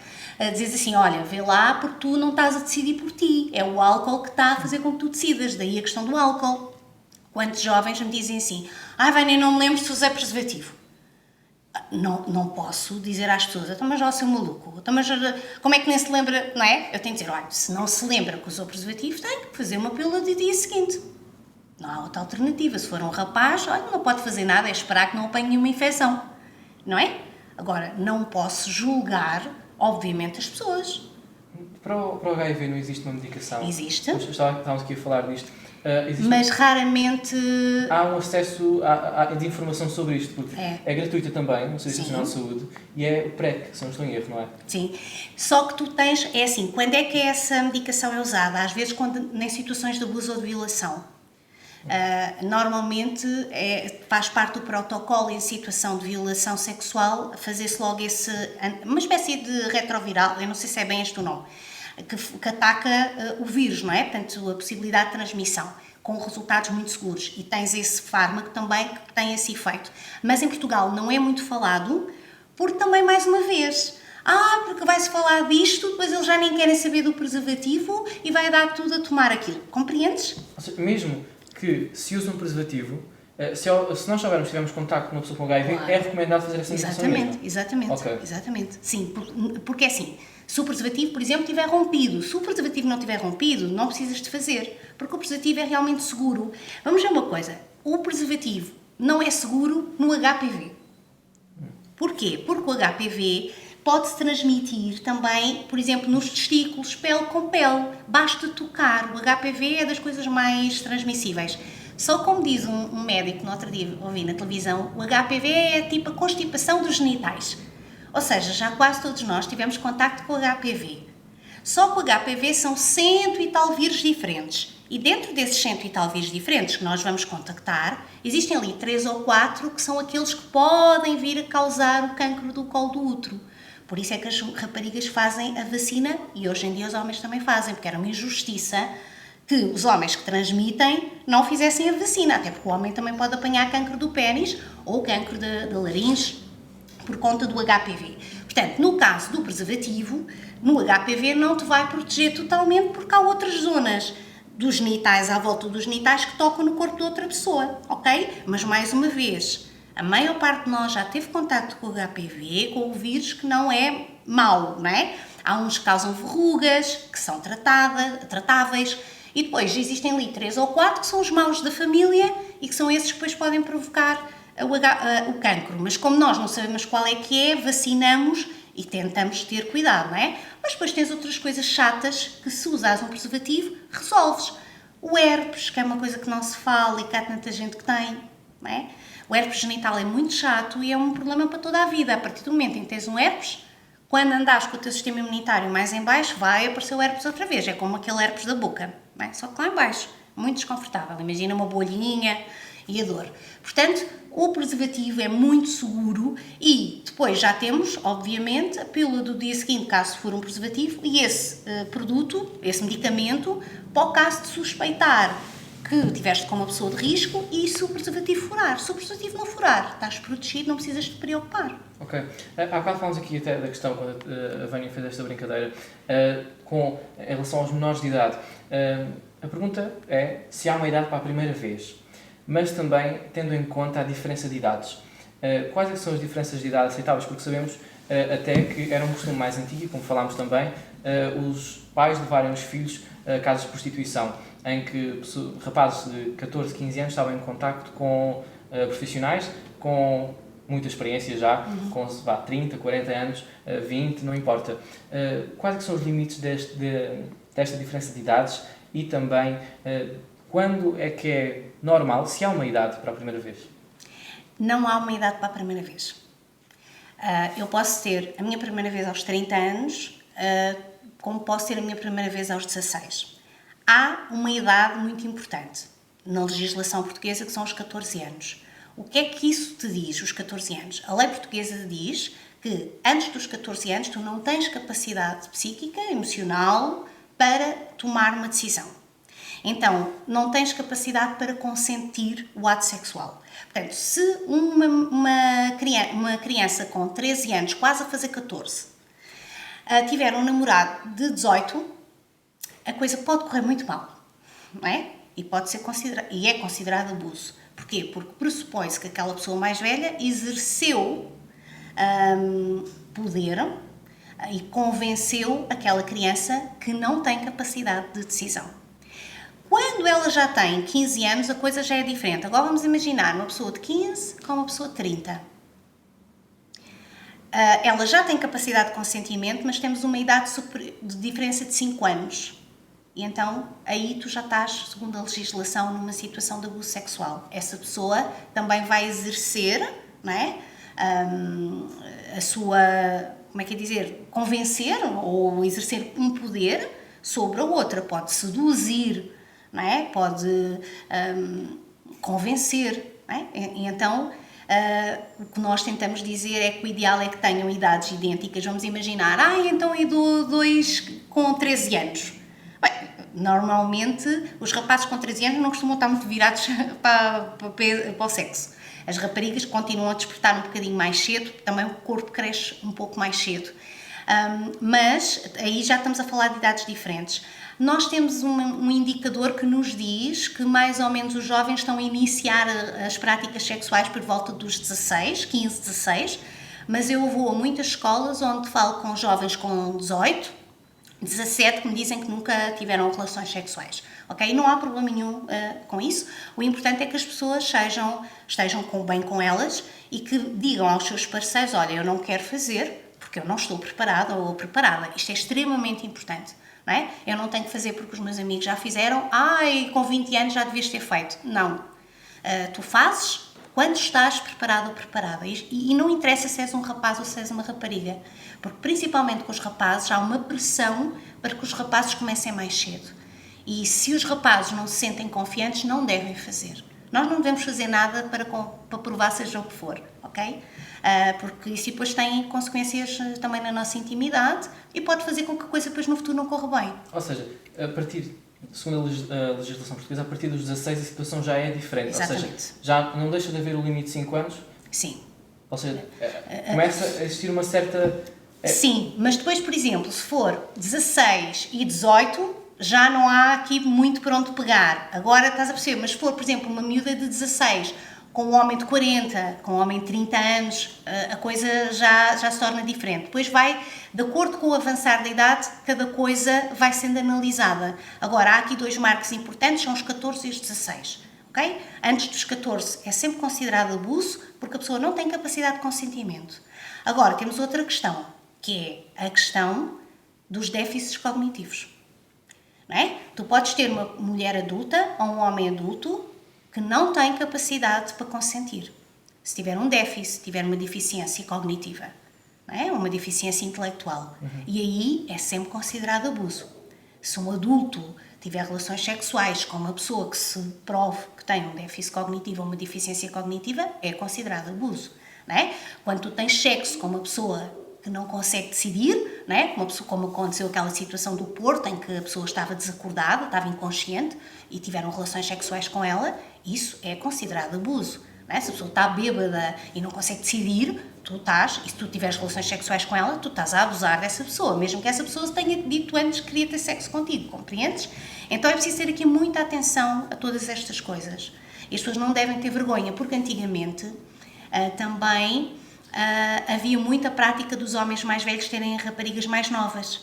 [SPEAKER 3] dizes assim, olha, vê lá porque tu não estás a decidir por ti, é o álcool que está a fazer com que tu decidas, daí a questão do álcool. Quantos jovens me dizem assim, Vânia, não me lembro se usei preservativo. Não posso dizer às pessoas, então, mas já o seu maluco, então, mas como é que nem se lembra, não é? Eu tenho que dizer, olha, se não se lembra que usou preservativo, tem que fazer uma pílula do dia seguinte. Não há outra alternativa. Se for um rapaz, olha, não pode fazer nada, é esperar que não apanhe nenhuma infecção, não é? Agora, não posso julgar, obviamente, as pessoas.
[SPEAKER 2] Para o HIV não existe uma medicação?
[SPEAKER 3] Existe.
[SPEAKER 2] Estávamos aqui a falar disto.
[SPEAKER 3] Mas raramente...
[SPEAKER 2] Há um acesso de informação sobre isto, porque é gratuita também, no Serviço Nacional de Saúde, e é o PrEC, se não estou em erro, não é? Sim.
[SPEAKER 3] Só que tu tens... É assim, quando é que essa medicação é usada? Às vezes em situações de abuso ou de violação. Normalmente faz parte do protocolo em situação de violação sexual fazer-se logo uma espécie de retroviral, eu não sei se é bem este o nome, que ataca o vírus, não é? Portanto, a possibilidade de transmissão, com resultados muito seguros. E tens esse fármaco também que tem esse efeito. Mas em Portugal não é muito falado, porque também, mais uma vez, Porque vai-se falar disto, depois eles já nem querem saber do preservativo e vai dar tudo a tomar aquilo. Compreendes?
[SPEAKER 2] Ou seja, mesmo que se use um preservativo, se nós tivermos contacto com uma pessoa com HIV,
[SPEAKER 3] Claro.
[SPEAKER 2] é recomendado fazer essa medicação mesmo?
[SPEAKER 3] Exatamente. Exatamente. Sim, porque é assim, se o preservativo, por exemplo, estiver rompido, se o preservativo não estiver rompido, não precisas de fazer, porque o preservativo é realmente seguro. Vamos ver uma coisa, o preservativo não é seguro no HPV. Porquê? Porque o HPV pode-se transmitir também, por exemplo, nos testículos, pele com pele. Basta tocar. O HPV é das coisas mais transmissíveis. Só como diz um médico no outro dia, ouvi na televisão, o HPV é tipo a constipação dos genitais. Ou seja, já quase todos nós tivemos contacto com o HPV. Só que o HPV são 100 e tal vírus diferentes. E dentro desses 100 e tal vírus diferentes que nós vamos contactar, existem ali 3 ou 4 que são aqueles que podem vir a causar o cancro do colo do útero. Por isso é que as raparigas fazem a vacina e hoje em dia os homens também fazem, porque era uma injustiça que os homens que transmitem não fizessem a vacina, até porque o homem também pode apanhar cancro do pénis ou cancro da laringe por conta do HPV. Portanto, no caso do preservativo, no HPV não te vai proteger totalmente porque há outras zonas dos genitais, à volta dos genitais, que tocam no corpo de outra pessoa, ok? Mas mais uma vez, a maior parte de nós já teve contacto com o HPV, com o vírus que não é mau, não é? Há uns que causam verrugas, que são tratáveis, e depois existem ali 3 ou 4 que são os maus da família e que são esses que depois podem provocar o cancro. Mas como nós não sabemos qual é que é, vacinamos e tentamos ter cuidado, não é? Mas depois tens outras coisas chatas que se usares um preservativo, resolves. O herpes, que é uma coisa que não se fala e que há tanta gente que tem, não é? O herpes genital é muito chato e é um problema para toda a vida. A partir do momento em que tens um herpes, quando andares com o teu sistema imunitário mais em baixo, vai aparecer o herpes outra vez. É como aquele herpes da boca, não é? Só que lá em baixo. Muito desconfortável. Imagina uma bolhinha e a dor. Portanto, o preservativo é muito seguro e depois já temos, obviamente, a pílula do dia seguinte, caso for um preservativo, e esse produto, esse medicamento, para o caso de suspeitar que estiveste com uma pessoa de risco e se o preservativo furar. Se o preservativo não furar, estás protegido, não precisas te preocupar.
[SPEAKER 2] Ok. Há bocado falamos aqui até da questão, quando a Vânia fez esta brincadeira, em relação aos menores de idade. A pergunta é se há uma idade para a primeira vez, mas também tendo em conta a diferença de idades. Quais é que são as diferenças de idade aceitáveis? Porque sabemos até que era um costume mais antigo, como falámos também, os pais levarem os filhos a casas de prostituição, em que rapazes de 14, 15 anos estavam em contacto com profissionais com muita experiência já, com 30, 40 anos, 20, não importa. Quais é que são os limites desta diferença de idades e também quando é que é normal, se há uma idade para a primeira vez?
[SPEAKER 3] Não há uma idade para a primeira vez. Eu posso ter a minha primeira vez aos 30 anos, como posso ter a minha primeira vez aos 16. Há uma idade muito importante na legislação portuguesa, que são os 14 anos. O que é que isso te diz, os 14 anos? A lei portuguesa diz que antes dos 14 anos tu não tens capacidade psíquica, emocional, para tomar uma decisão. Então, não tens capacidade para consentir o ato sexual. Portanto, se uma criança com 13 anos, quase a fazer 14, tiver um namorado de 18, a coisa pode correr muito mal, não é? E é considerado abuso. Porquê? Porque pressupõe-se que aquela pessoa mais velha exerceu poder e convenceu aquela criança que não tem capacidade de decisão. Quando ela já tem 15 anos, a coisa já é diferente. Agora vamos imaginar uma pessoa de 15 com uma pessoa de 30. Ela já tem capacidade de consentimento, mas temos uma idade de diferença de 5 anos. E então, aí tu já estás, segundo a legislação, numa situação de abuso sexual. Essa pessoa também vai exercer, não é? A sua, como é que é dizer, convencer ou exercer um poder sobre a outra. Pode seduzir, não é? Pode convencer, não é? E então, o que nós tentamos dizer é que o ideal é que tenham idades idênticas. Vamos imaginar, então eu dou 2 com 13 anos. Bem, normalmente, os rapazes com 13 anos não costumam estar muito virados para o sexo. As raparigas continuam a despertar um bocadinho mais cedo, também o corpo cresce um pouco mais cedo. Mas aí já estamos a falar de idades diferentes. Nós temos um indicador que nos diz que mais ou menos os jovens estão a iniciar as práticas sexuais por volta dos 16, 15, 16, mas eu vou a muitas escolas onde falo com jovens com 18, 17 que me dizem que nunca tiveram relações sexuais. Ok? E não há problema nenhum com isso. O importante é que as pessoas estejam bem com elas e que digam aos seus parceiros: olha, eu não quero fazer porque eu não estou preparada ou preparada. Isto é extremamente importante. Não é? Eu não tenho que fazer porque os meus amigos já fizeram. Com 20 anos já devias ter feito. Não. Tu fazes quando estás preparado ou preparada. E não interessa se és um rapaz ou se és uma rapariga. Porque principalmente com os rapazes há uma pressão para que os rapazes comecem mais cedo. E se os rapazes não se sentem confiantes, não devem fazer. Nós não devemos fazer nada para provar seja o que for, ok? Porque isso depois tem consequências também na nossa intimidade e pode fazer com que a coisa depois no futuro não corra bem.
[SPEAKER 2] Ou seja, segundo a legislação portuguesa, a partir dos 16 a situação já é diferente.
[SPEAKER 3] Exatamente.
[SPEAKER 2] Ou seja, já não deixa de haver o limite de 5 anos?
[SPEAKER 3] Sim.
[SPEAKER 2] Ou seja, começa a existir uma certa...
[SPEAKER 3] Sim, mas depois, por exemplo, se for 16 e 18... já não há aqui muito por onde pegar. Agora estás a perceber, mas se for, por exemplo, uma miúda de 16 com um homem de 40, com um homem de 30 anos, a coisa já se torna diferente. Depois vai, de acordo com o avançar da idade, cada coisa vai sendo analisada. Agora, há aqui 2 marcos importantes, são os 14 e os 16. Okay? Antes dos 14 é sempre considerado abuso, porque a pessoa não tem capacidade de consentimento. Agora, temos outra questão, que é a questão dos déficits cognitivos. Não é? Tu podes ter uma mulher adulta ou um homem adulto que não tem capacidade para consentir. Se tiver um déficit, tiver uma deficiência cognitiva, não é? Uma deficiência intelectual. E aí é sempre considerado abuso. Se um adulto tiver relações sexuais com uma pessoa que se prove que tem um déficit cognitivo ou uma deficiência cognitiva, é considerado abuso. Não é? Quando tu tens sexo com uma pessoa que não consegue decidir, não é? Como aconteceu aquela situação do Porto, em que a pessoa estava desacordada, estava inconsciente e tiveram relações sexuais com ela, isso é considerado abuso. Não é? Se a pessoa está bêbada e não consegue decidir, e se tu tiveres relações sexuais com ela, tu estás a abusar dessa pessoa, mesmo que essa pessoa tenha dito antes que queria ter sexo contigo, compreendes? Então é preciso ter aqui muita atenção a todas estas coisas. E as pessoas não devem ter vergonha, porque antigamente também... havia muita prática dos homens mais velhos terem raparigas mais novas,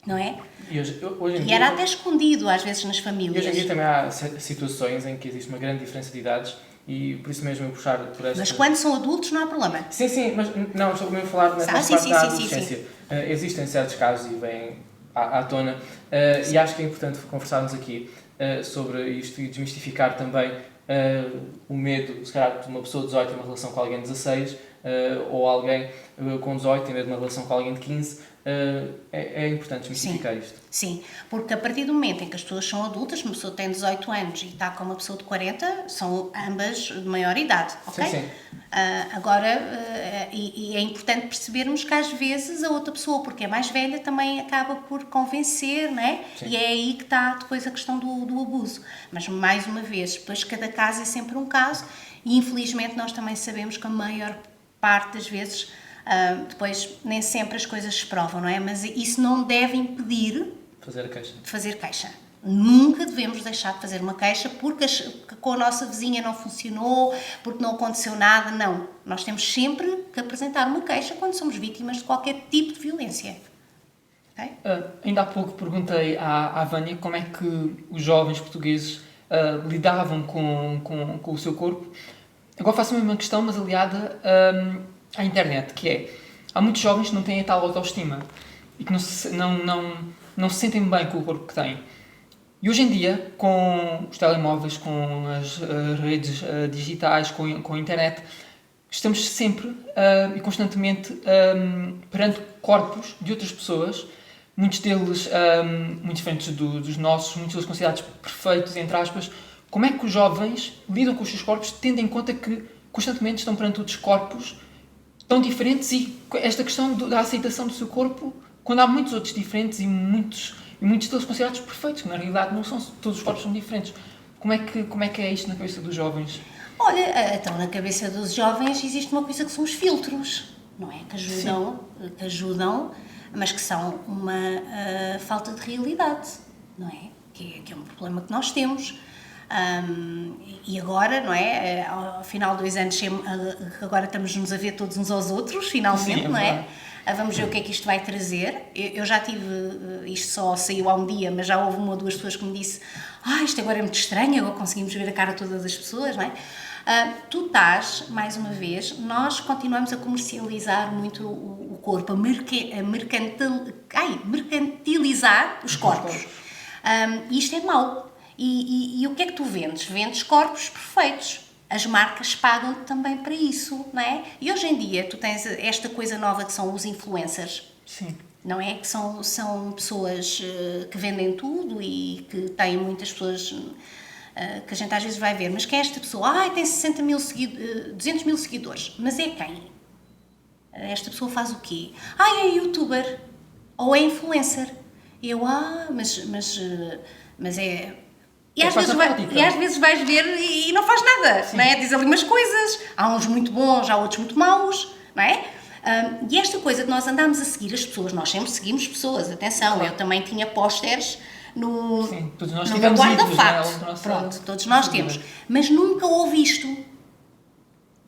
[SPEAKER 3] não é?
[SPEAKER 2] E hoje em dia,
[SPEAKER 3] era até escondido às vezes nas famílias.
[SPEAKER 2] E hoje em dia também há situações em que existe uma grande diferença de idades e por isso mesmo eu puxar por esta...
[SPEAKER 3] Mas quando são adultos não há problema.
[SPEAKER 2] Sim, mas não, estou mesmo a falar nessa parte da adolescência. Existem certos casos e vêm à tona e acho que é importante conversarmos aqui sobre isto e desmistificar também o medo, se calhar, de uma pessoa de 18 ter uma relação com alguém de 16 ou alguém com 18 ter uma relação com alguém de 15. É importante desmistificar isto.
[SPEAKER 3] Sim, porque a partir do momento em que as pessoas são adultas, uma pessoa tem 18 anos e está com uma pessoa de 40, são ambas de maior idade, ok?
[SPEAKER 2] Sim.
[SPEAKER 3] Agora, e é importante percebermos que às vezes a outra pessoa, porque é mais velha, também acaba por convencer, não é?
[SPEAKER 2] Sim.
[SPEAKER 3] E é aí que está depois a questão do abuso. Mas, mais uma vez, depois cada caso é sempre um caso e infelizmente nós também sabemos que a maior parte das vezes... depois nem sempre as coisas se provam, não é? Mas isso não deve impedir
[SPEAKER 2] de
[SPEAKER 3] fazer queixa. Nunca devemos deixar de fazer uma queixa porque com a nossa vizinha não funcionou, porque não aconteceu nada, não. Nós temos sempre que apresentar uma queixa quando somos vítimas de qualquer tipo de violência. Okay?
[SPEAKER 1] Ainda há pouco perguntei à Vânia como é que os jovens portugueses lidavam com o seu corpo. Agora faço a mesma questão, mas aliada à internet, que é, há muitos jovens que não têm a tal autoestima e que não se sentem bem com o corpo que têm. E hoje em dia, com os telemóveis, com as redes digitais, com a internet, estamos sempre e constantemente perante corpos de outras pessoas, muitos deles muito diferentes dos nossos, muitos deles considerados perfeitos, entre aspas. Como é que os jovens lidam com os seus corpos, tendo em conta que constantemente estão perante outros corpos tão diferentes e esta questão da aceitação do seu corpo, quando há muitos outros diferentes e muitos deles considerados perfeitos, que na realidade não são, todos os corpos são diferentes. Como é que é isto na cabeça dos jovens?
[SPEAKER 3] Olha, então na cabeça dos jovens existe uma coisa que são os filtros, não é? Que ajudam mas que são uma falta de realidade, não é? Que é um problema que nós temos. E agora, não é? Ao final de 2 anos, agora estamos-nos a ver todos uns aos outros, finalmente,
[SPEAKER 1] Sim,
[SPEAKER 3] não é? Vamos ver o que é que isto vai trazer. Eu já tive, isto só saiu há um dia, mas já houve 1 ou 2 pessoas que me disse isto agora é muito estranho, agora conseguimos ver a cara de todas as pessoas, não é? Tu estás, mais uma vez, nós continuamos a comercializar muito o corpo, a mercantilizar os corpos. E isto é mau. E o que é que tu vendes? Vendes corpos perfeitos. As marcas pagam-te também para isso, não é? E hoje em dia tu tens esta coisa nova que são os influencers.
[SPEAKER 1] Sim.
[SPEAKER 3] Não é? Que são pessoas que vendem tudo e que têm muitas pessoas que a gente às vezes vai ver. Mas quem é esta pessoa? Tem 200 mil seguidores. Mas é quem? Esta pessoa faz o quê? É youtuber. Ou é influencer. Mas é... E às vezes vais ver e não faz nada, não é? Diz ali umas coisas, há uns muito bons, há outros muito maus, não é? E esta coisa de nós andarmos a seguir as pessoas, nós sempre seguimos pessoas, atenção, claro. Eu também tinha pósteres no meu guarda-fato, pronto, todos nós temos, mas nunca houve isto,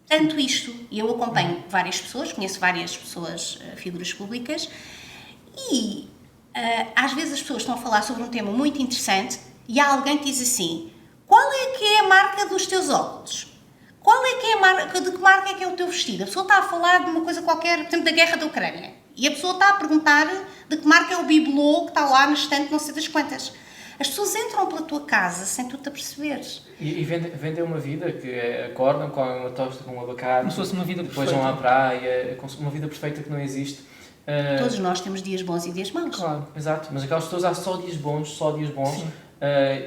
[SPEAKER 3] tanto isto, e eu acompanho várias pessoas, conheço várias pessoas, figuras públicas, e às vezes as pessoas estão a falar sobre um tema muito interessante, e há alguém que diz assim, qual é que é a marca dos teus óculos? Qual é que é a marca, de que marca é que é o teu vestido? A pessoa está a falar de uma coisa qualquer, por exemplo, da guerra da Ucrânia. E a pessoa está a perguntar de que marca é o bibelô que está lá na estante não sei das quantas. As pessoas entram pela tua casa sem tu te aperceberes.
[SPEAKER 2] E vendem uma vida que acordam, comem uma tosta com um abacate,
[SPEAKER 1] como se fosse uma vida
[SPEAKER 2] depois
[SPEAKER 1] perfeita.
[SPEAKER 2] Vão à praia, uma vida perfeita que não existe.
[SPEAKER 3] Todos nós temos dias bons e dias maus.
[SPEAKER 2] Claro, exato. Mas aquelas pessoas há só dias bons. Sim.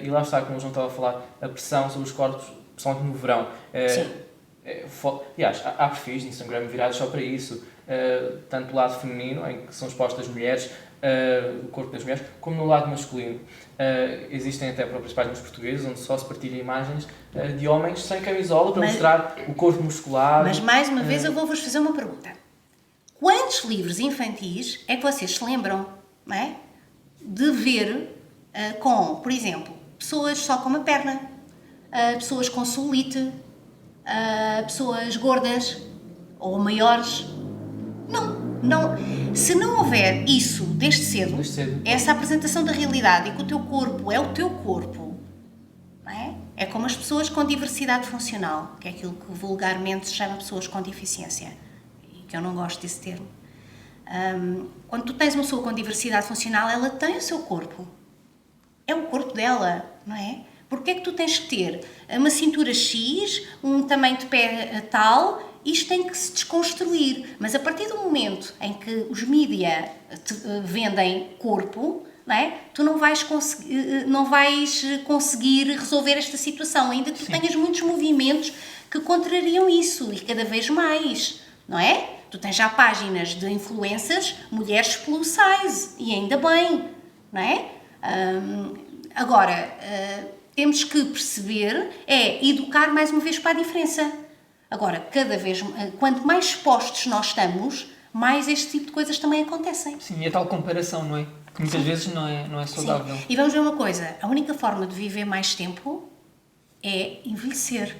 [SPEAKER 2] E lá está, como o João estava a falar, a pressão sobre os corpos, principalmente no verão. Aliás, há perfis de Instagram virados só para isso, tanto do lado feminino, em que são expostas as mulheres, o corpo das mulheres, como no lado masculino. Existem até próprias páginas portuguesas onde só se partilha imagens de homens sem camisola para mostrar o corpo muscular.
[SPEAKER 3] Mas mais uma vez eu vou-vos fazer uma pergunta. Quantos livros infantis é que vocês se lembram, não é, de ver com, por exemplo, pessoas só com uma perna, pessoas com celulite, pessoas gordas ou maiores? Não. Se não houver isso desde cedo, essa apresentação da realidade e que o teu corpo é o teu corpo, não é? É como as pessoas com diversidade funcional, que é aquilo que vulgarmente se chama pessoas com deficiência, e que eu não gosto desse termo. Quando tu tens uma pessoa com diversidade funcional, ela tem o seu corpo. É o corpo dela, não é? Porque é que tu tens que ter uma cintura X, um tamanho de pé tal, isto tem que se desconstruir. Mas a partir do momento em que os mídia te vendem corpo, não é? Tu não vais conseguir resolver esta situação, ainda que tu tenhas muitos movimentos que contrariam isso, e cada vez mais, não é? Tu tens já páginas de influencers, mulheres plus size, e ainda bem, não é? Agora, temos que perceber, educar mais uma vez para a diferença. Agora, cada vez, quanto mais expostos nós estamos, mais este tipo de coisas também acontecem.
[SPEAKER 1] Sim, e a tal comparação, não é? Que muitas vezes não é saudável.
[SPEAKER 3] Sim. E vamos ver uma coisa, a única forma de viver mais tempo é envelhecer.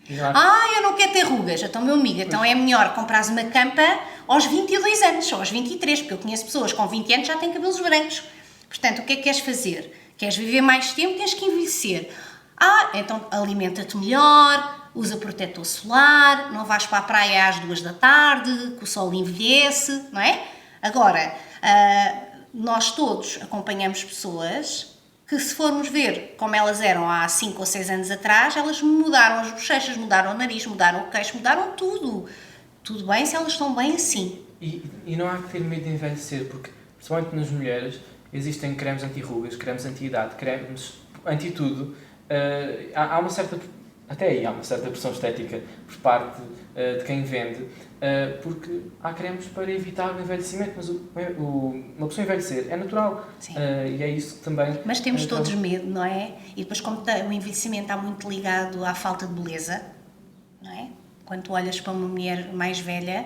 [SPEAKER 3] Eu não quero ter rugas. Então, meu amigo, então é melhor comprares uma campa aos 22 anos, ou aos 23, porque eu conheço pessoas com 20 anos que já têm cabelos brancos. Portanto, o que é que queres fazer? Queres viver mais tempo, tens que envelhecer. Então alimenta-te melhor, usa protetor solar, não vais para a praia às 2 da tarde, que o sol envelhece, não é? Agora, nós todos acompanhamos pessoas que, se formos ver como elas eram há 5 ou 6 anos atrás, elas mudaram as bochechas, mudaram o nariz, mudaram o queixo, mudaram tudo. Tudo bem se elas estão bem assim.
[SPEAKER 2] E não há que ter medo de envelhecer, porque, principalmente nas mulheres, existem cremes anti-rugas, cremes anti-idade, cremes anti-tudo. Há uma certa pressão estética por parte de quem vende, porque há cremes para evitar o envelhecimento, mas uma pessoa envelhecer é natural. E é isso que também...
[SPEAKER 3] Mas temos todos medo, não é? E depois, como o envelhecimento está muito ligado à falta de beleza, não é? Quando tu olhas para uma mulher mais velha,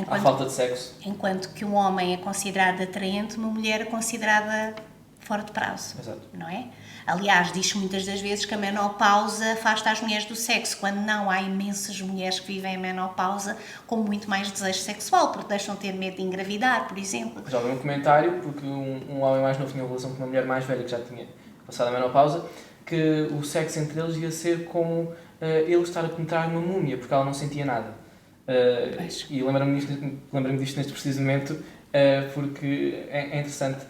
[SPEAKER 2] Há falta de sexo.
[SPEAKER 3] Enquanto que um homem é considerado atraente, uma mulher é considerada fora de prazo.
[SPEAKER 2] Exato.
[SPEAKER 3] Não é? Aliás, diz-se muitas das vezes que a menopausa afasta as mulheres do sexo, quando não, há imensas mulheres que vivem a menopausa com muito mais desejo sexual, porque deixam de ter medo de engravidar, por exemplo.
[SPEAKER 2] Já ouvi um comentário, porque um homem mais novo tinha uma relação com uma mulher mais velha que já tinha passado a menopausa, que o sexo entre eles ia ser como ele estar a penetrar uma múmia, porque ela não sentia nada. E lembro-me disto neste preciso momento, porque é interessante.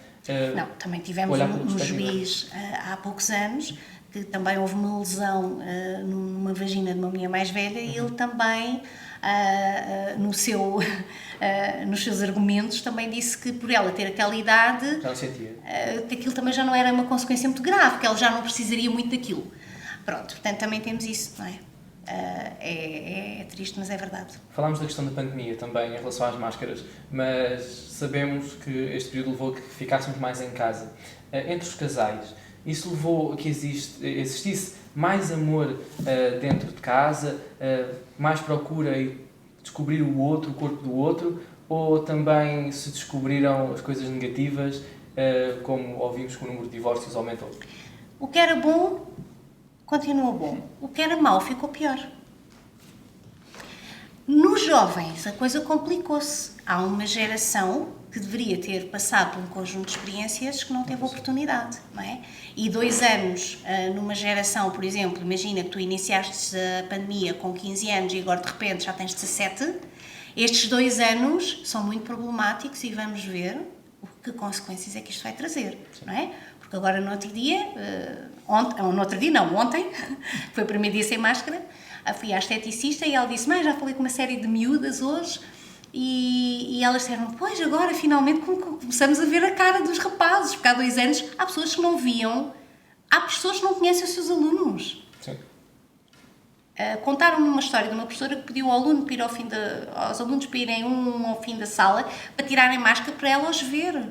[SPEAKER 3] Não, também tivemos um juiz há poucos anos que também houve uma lesão numa vagina de uma mulher mais velha e ele também, nos seus argumentos, também disse que por ela ter aquela idade,
[SPEAKER 2] já não sentia.
[SPEAKER 3] Aquilo também já não era uma consequência muito grave, que ela já não precisaria muito daquilo. Pronto, portanto também temos isso, não é? É triste, mas é verdade.
[SPEAKER 2] Falámos da questão da pandemia também em relação às máscaras, mas sabemos que este período levou a que ficássemos mais em casa. Entre os casais, isso levou a que existisse mais amor dentro de casa, mais procura e descobrir o outro, o corpo do outro, ou também se descobriram as coisas negativas, como ouvimos que o número de divórcios aumentou?
[SPEAKER 3] O que era bom continua bom. O que era mau ficou pior. Nos jovens, a coisa complicou-se. Há uma geração que deveria ter passado por um conjunto de experiências que não teve oportunidade, não é? E 2 anos numa geração, por exemplo, imagina que tu iniciaste a pandemia com 15 anos e agora de repente já tens 17, estes 2 anos são muito problemáticos e vamos ver que consequências é que isto vai trazer, não é? Porque agora no outro dia, ontem, foi o primeiro dia sem máscara, fui à esteticista e ela disse, mas já falei com uma série de miúdas hoje e elas disseram, pois agora finalmente começamos a ver a cara dos rapazes, porque há 2 anos há pessoas que não viam, há pessoas que não conhecem os seus alunos.
[SPEAKER 2] Sim.
[SPEAKER 3] Contaram-me uma história de uma professora que pediu aos alunos para irem ao fim da sala para tirarem máscara para ela os ver.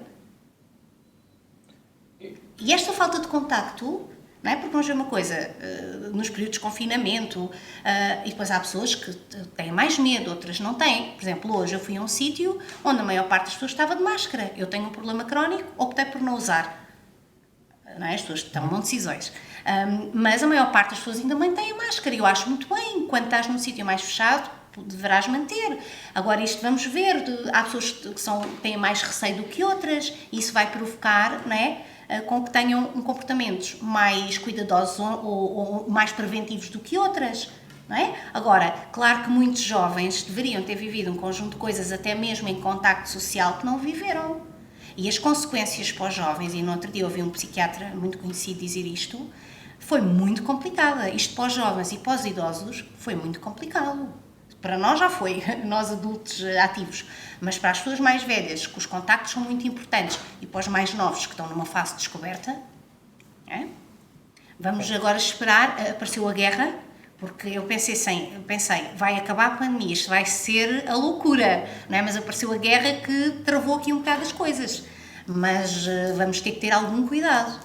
[SPEAKER 3] E esta falta de contacto, não é? Porque vamos ver uma coisa, nos períodos de confinamento, e depois há pessoas que têm mais medo, outras não têm. Por exemplo, hoje eu fui a um sítio onde a maior parte das pessoas estava de máscara. Eu tenho um problema crónico, optei por não usar. Não é? As pessoas tomam decisões. Mas a maior parte das pessoas ainda mantém a máscara. Eu acho muito bem. Quando estás num sítio mais fechado, deverás manter. Agora isto vamos ver. Há pessoas que têm mais receio do que outras. E isso vai provocar, não é? Com que tenham comportamentos mais cuidadosos ou mais preventivos do que outras, não é? Agora, claro que muitos jovens deveriam ter vivido um conjunto de coisas, até mesmo em contacto social, que não viveram. E as consequências para os jovens, e no outro dia ouvi um psiquiatra muito conhecido dizer isto, foi muito complicada. Isto para os jovens e para os idosos foi muito complicado. Para nós já foi, nós adultos ativos, mas para as pessoas mais velhas, que os contactos são muito importantes, e para os mais novos, que estão numa fase de descoberta, é? Vamos agora esperar, apareceu a guerra, porque eu pensei, vai acabar a pandemia, isto vai ser a loucura, não é? Mas apareceu a guerra que travou aqui um bocado as coisas, mas vamos ter que ter algum cuidado,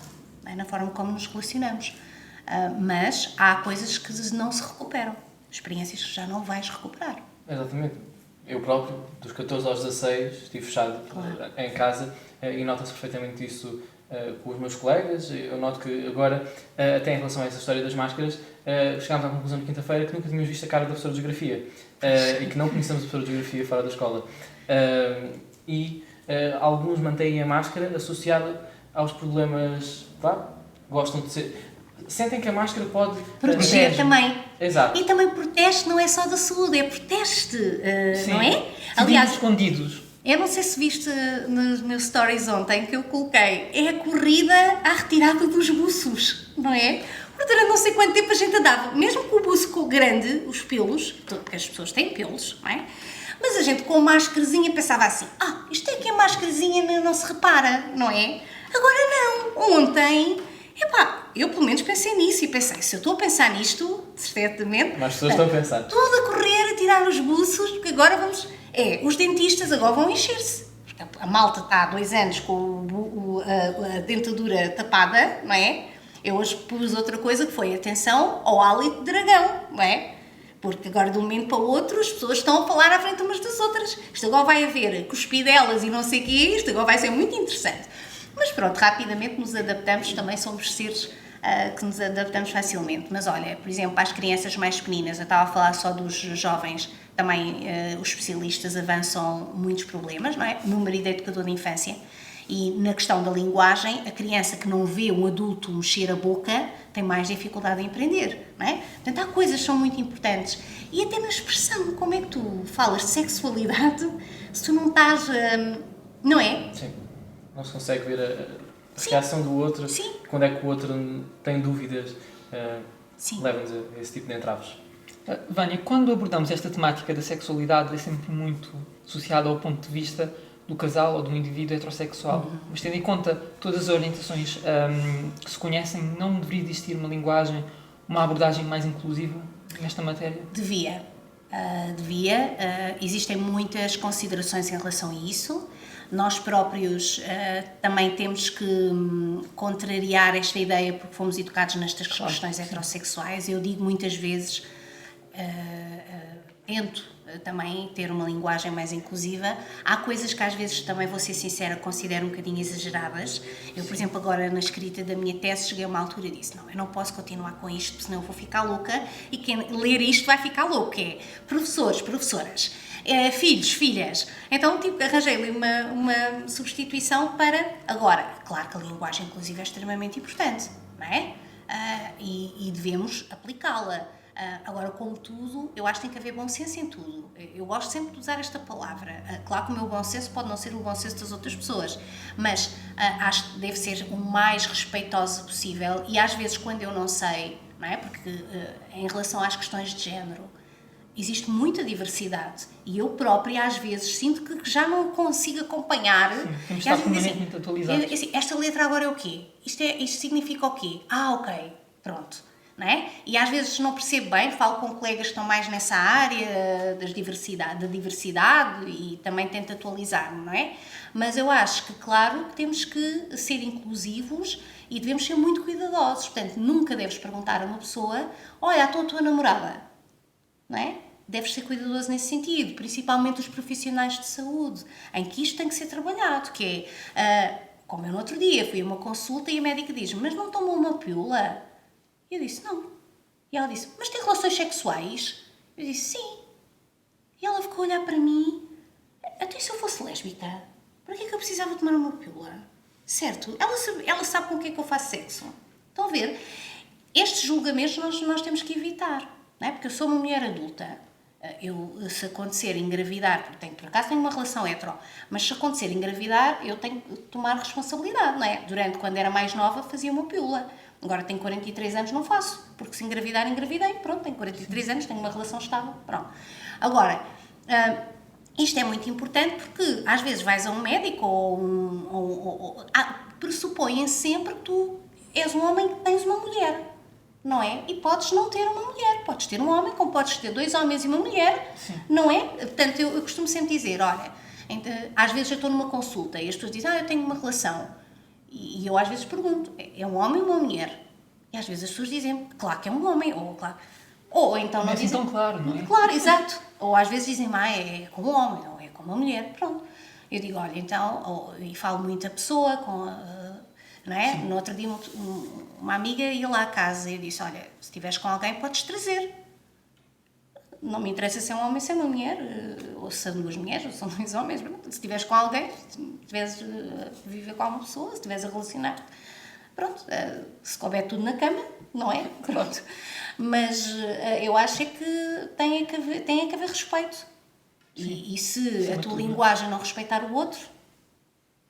[SPEAKER 3] não é? Na forma como nos relacionamos, mas há coisas que não se recuperam. Experiências que já não vais recuperar.
[SPEAKER 2] Exatamente. Eu próprio, dos 14 aos 16, estive fechado em casa e nota-se perfeitamente isso com os meus colegas. Eu noto que agora, até em relação a essa história das máscaras, chegámos à conclusão de quinta-feira que nunca tínhamos visto a cara da professora de Geografia e que não conhecemos a professora de Geografia fora da escola. Alguns mantêm a máscara associada aos problemas, gostam de ser... Sentem que a máscara pode
[SPEAKER 3] proteger também.
[SPEAKER 2] Exato.
[SPEAKER 3] E também protege, não é só da saúde, protege-te, não é?
[SPEAKER 1] Aliás, escondidos.
[SPEAKER 3] Eu não sei se viste nos meus stories ontem que eu coloquei, é a corrida à retirada dos buços, não é? Porque durante não sei quanto tempo a gente andava, mesmo com o buço grande, os pelos, porque as pessoas têm pelos, não é? Mas a gente com a máscarazinha pensava assim, isto é que a máscarazinha não se repara, não é? Agora não, ontem... eu pelo menos pensei nisso e pensei, se eu estou a pensar nisto, certamente...
[SPEAKER 2] Mas as pessoas estão a pensar.
[SPEAKER 3] Tudo a correr, a tirar os buços, porque agora vamos... os dentistas agora vão encher-se. Porque a malta está há 2 anos com a dentadura tapada, não é? Eu hoje pus outra coisa que foi, atenção ao hálito de dragão, não é? Porque agora de um momento para o outro as pessoas estão a falar à frente umas das outras. Isto agora vai haver cuspidelas e não sei o quê, isto agora vai ser muito interessante. Mas pronto, rapidamente nos adaptamos, também somos seres que nos adaptamos facilmente. Mas olha, por exemplo, para as crianças mais pequeninas, eu estava a falar só dos jovens, também os especialistas avançam muitos problemas, não é? O meu marido é educador de infância e na questão da linguagem, a criança que não vê um adulto mexer a boca tem mais dificuldade em aprender, não é? Portanto, há coisas que são muito importantes. E até na expressão, como é que tu falas de sexualidade se tu não estás, não é?
[SPEAKER 2] Sim, não se consegue ver a reação do outro.
[SPEAKER 3] Sim.
[SPEAKER 2] Quando é que o outro tem dúvidas,
[SPEAKER 3] Sim.
[SPEAKER 2] leva-nos a esse tipo de entraves.
[SPEAKER 1] Vânia, quando abordamos esta temática da sexualidade é sempre muito associada ao ponto de vista do casal ou do indivíduo heterossexual. Mas tendo em conta todas as orientações que se conhecem, não deveria existir uma linguagem, uma abordagem mais inclusiva nesta matéria?
[SPEAKER 3] Devia. Existem muitas considerações em relação a isso. Nós próprios também temos que contrariar esta ideia porque fomos educados nestas questões heterossexuais. Eu digo muitas vezes, tento também ter uma linguagem mais inclusiva. Há coisas que às vezes, também vou ser sincera, considero um bocadinho exageradas. Eu, por exemplo, agora na escrita da minha tese, cheguei a uma altura e disse, não, eu não posso continuar com isto, senão eu vou ficar louca e quem ler isto vai ficar louco. É professores, professoras, filhos, filhas. Então, arranjei-lhe uma substituição para agora. Claro que a linguagem inclusiva é extremamente importante, não é? E devemos aplicá-la. Agora, como tudo, eu acho que tem que haver bom senso em tudo. Eu gosto sempre de usar esta palavra. Claro que o meu bom senso pode não ser o bom senso das outras pessoas, mas acho que deve ser o mais respeitoso possível e às vezes quando eu não sei, não é? Porque em relação às questões de género, existe muita diversidade e eu própria às vezes sinto que já não consigo acompanhar.
[SPEAKER 1] Sim, temos de estar permanentemente atualizados.
[SPEAKER 3] Assim, esta letra agora é o quê? Isto significa o quê? Ok, pronto. Não é? E às vezes não percebo bem, falo com colegas que estão mais nessa área da diversidade e também tento atualizar-me, não é? Mas eu acho que, claro, que temos que ser inclusivos e devemos ser muito cuidadosos. Portanto, nunca deves perguntar a uma pessoa, olha, estou a tua namorada, não é? Deves ser cuidadoso nesse sentido, principalmente os profissionais de saúde, em que isto tem que ser trabalhado, que é, como eu no outro dia fui a uma consulta e a médica diz-me, mas não tomou uma pílula? E eu disse, não. E ela disse, mas tem relações sexuais? Eu disse, sim. E ela ficou a olhar para mim, até se eu fosse lésbica, para que é que eu precisava tomar uma pílula? Certo? Ela sabe com o que é que eu faço sexo. Estão a ver? Estes julgamentos nós temos que evitar, não é? Porque eu sou uma mulher adulta. Se acontecer engravidar, porque por acaso tenho uma relação hetero, mas se acontecer engravidar, eu tenho que tomar responsabilidade, não é? Durante, quando era mais nova, fazia uma pílula. Agora tenho 43 anos, não faço, porque se engravidar, engravidei, pronto, tenho 43 anos, tenho uma relação estável, pronto. Agora, isto é muito importante porque às vezes vais a um médico pressupõem sempre que tu és um homem que tens uma mulher, não é? E podes não ter uma mulher, podes ter um homem, como podes ter 2 homens e uma mulher, sim, não é? Portanto, eu costumo sempre dizer, olha, às vezes eu estou numa consulta e as pessoas dizem, eu tenho uma relação. E eu às vezes pergunto, é um homem ou uma mulher? E às vezes as pessoas dizem, claro que é um homem, ou então não
[SPEAKER 1] é
[SPEAKER 3] dizem...
[SPEAKER 1] tão claro, não é?
[SPEAKER 3] Claro, exato. Ou às vezes dizem, é com um homem, ou é com uma mulher, pronto. Eu digo, olha, então, e falo muito a pessoa, não é? Sim. No outro dia uma amiga ia lá à casa e eu disse, olha, se estiveres com alguém podes trazer. Não me interessa se é um homem ou se é uma mulher, ou se são 2 mulheres, ou são 2 homens. Se estiveres com alguém, se estiveres a viver com alguma pessoa, se estiveres a relacionar, pronto, se couber tudo na cama, não é? Pronto. Mas eu acho é que tem que haver respeito. E se a tua linguagem não respeitar o outro,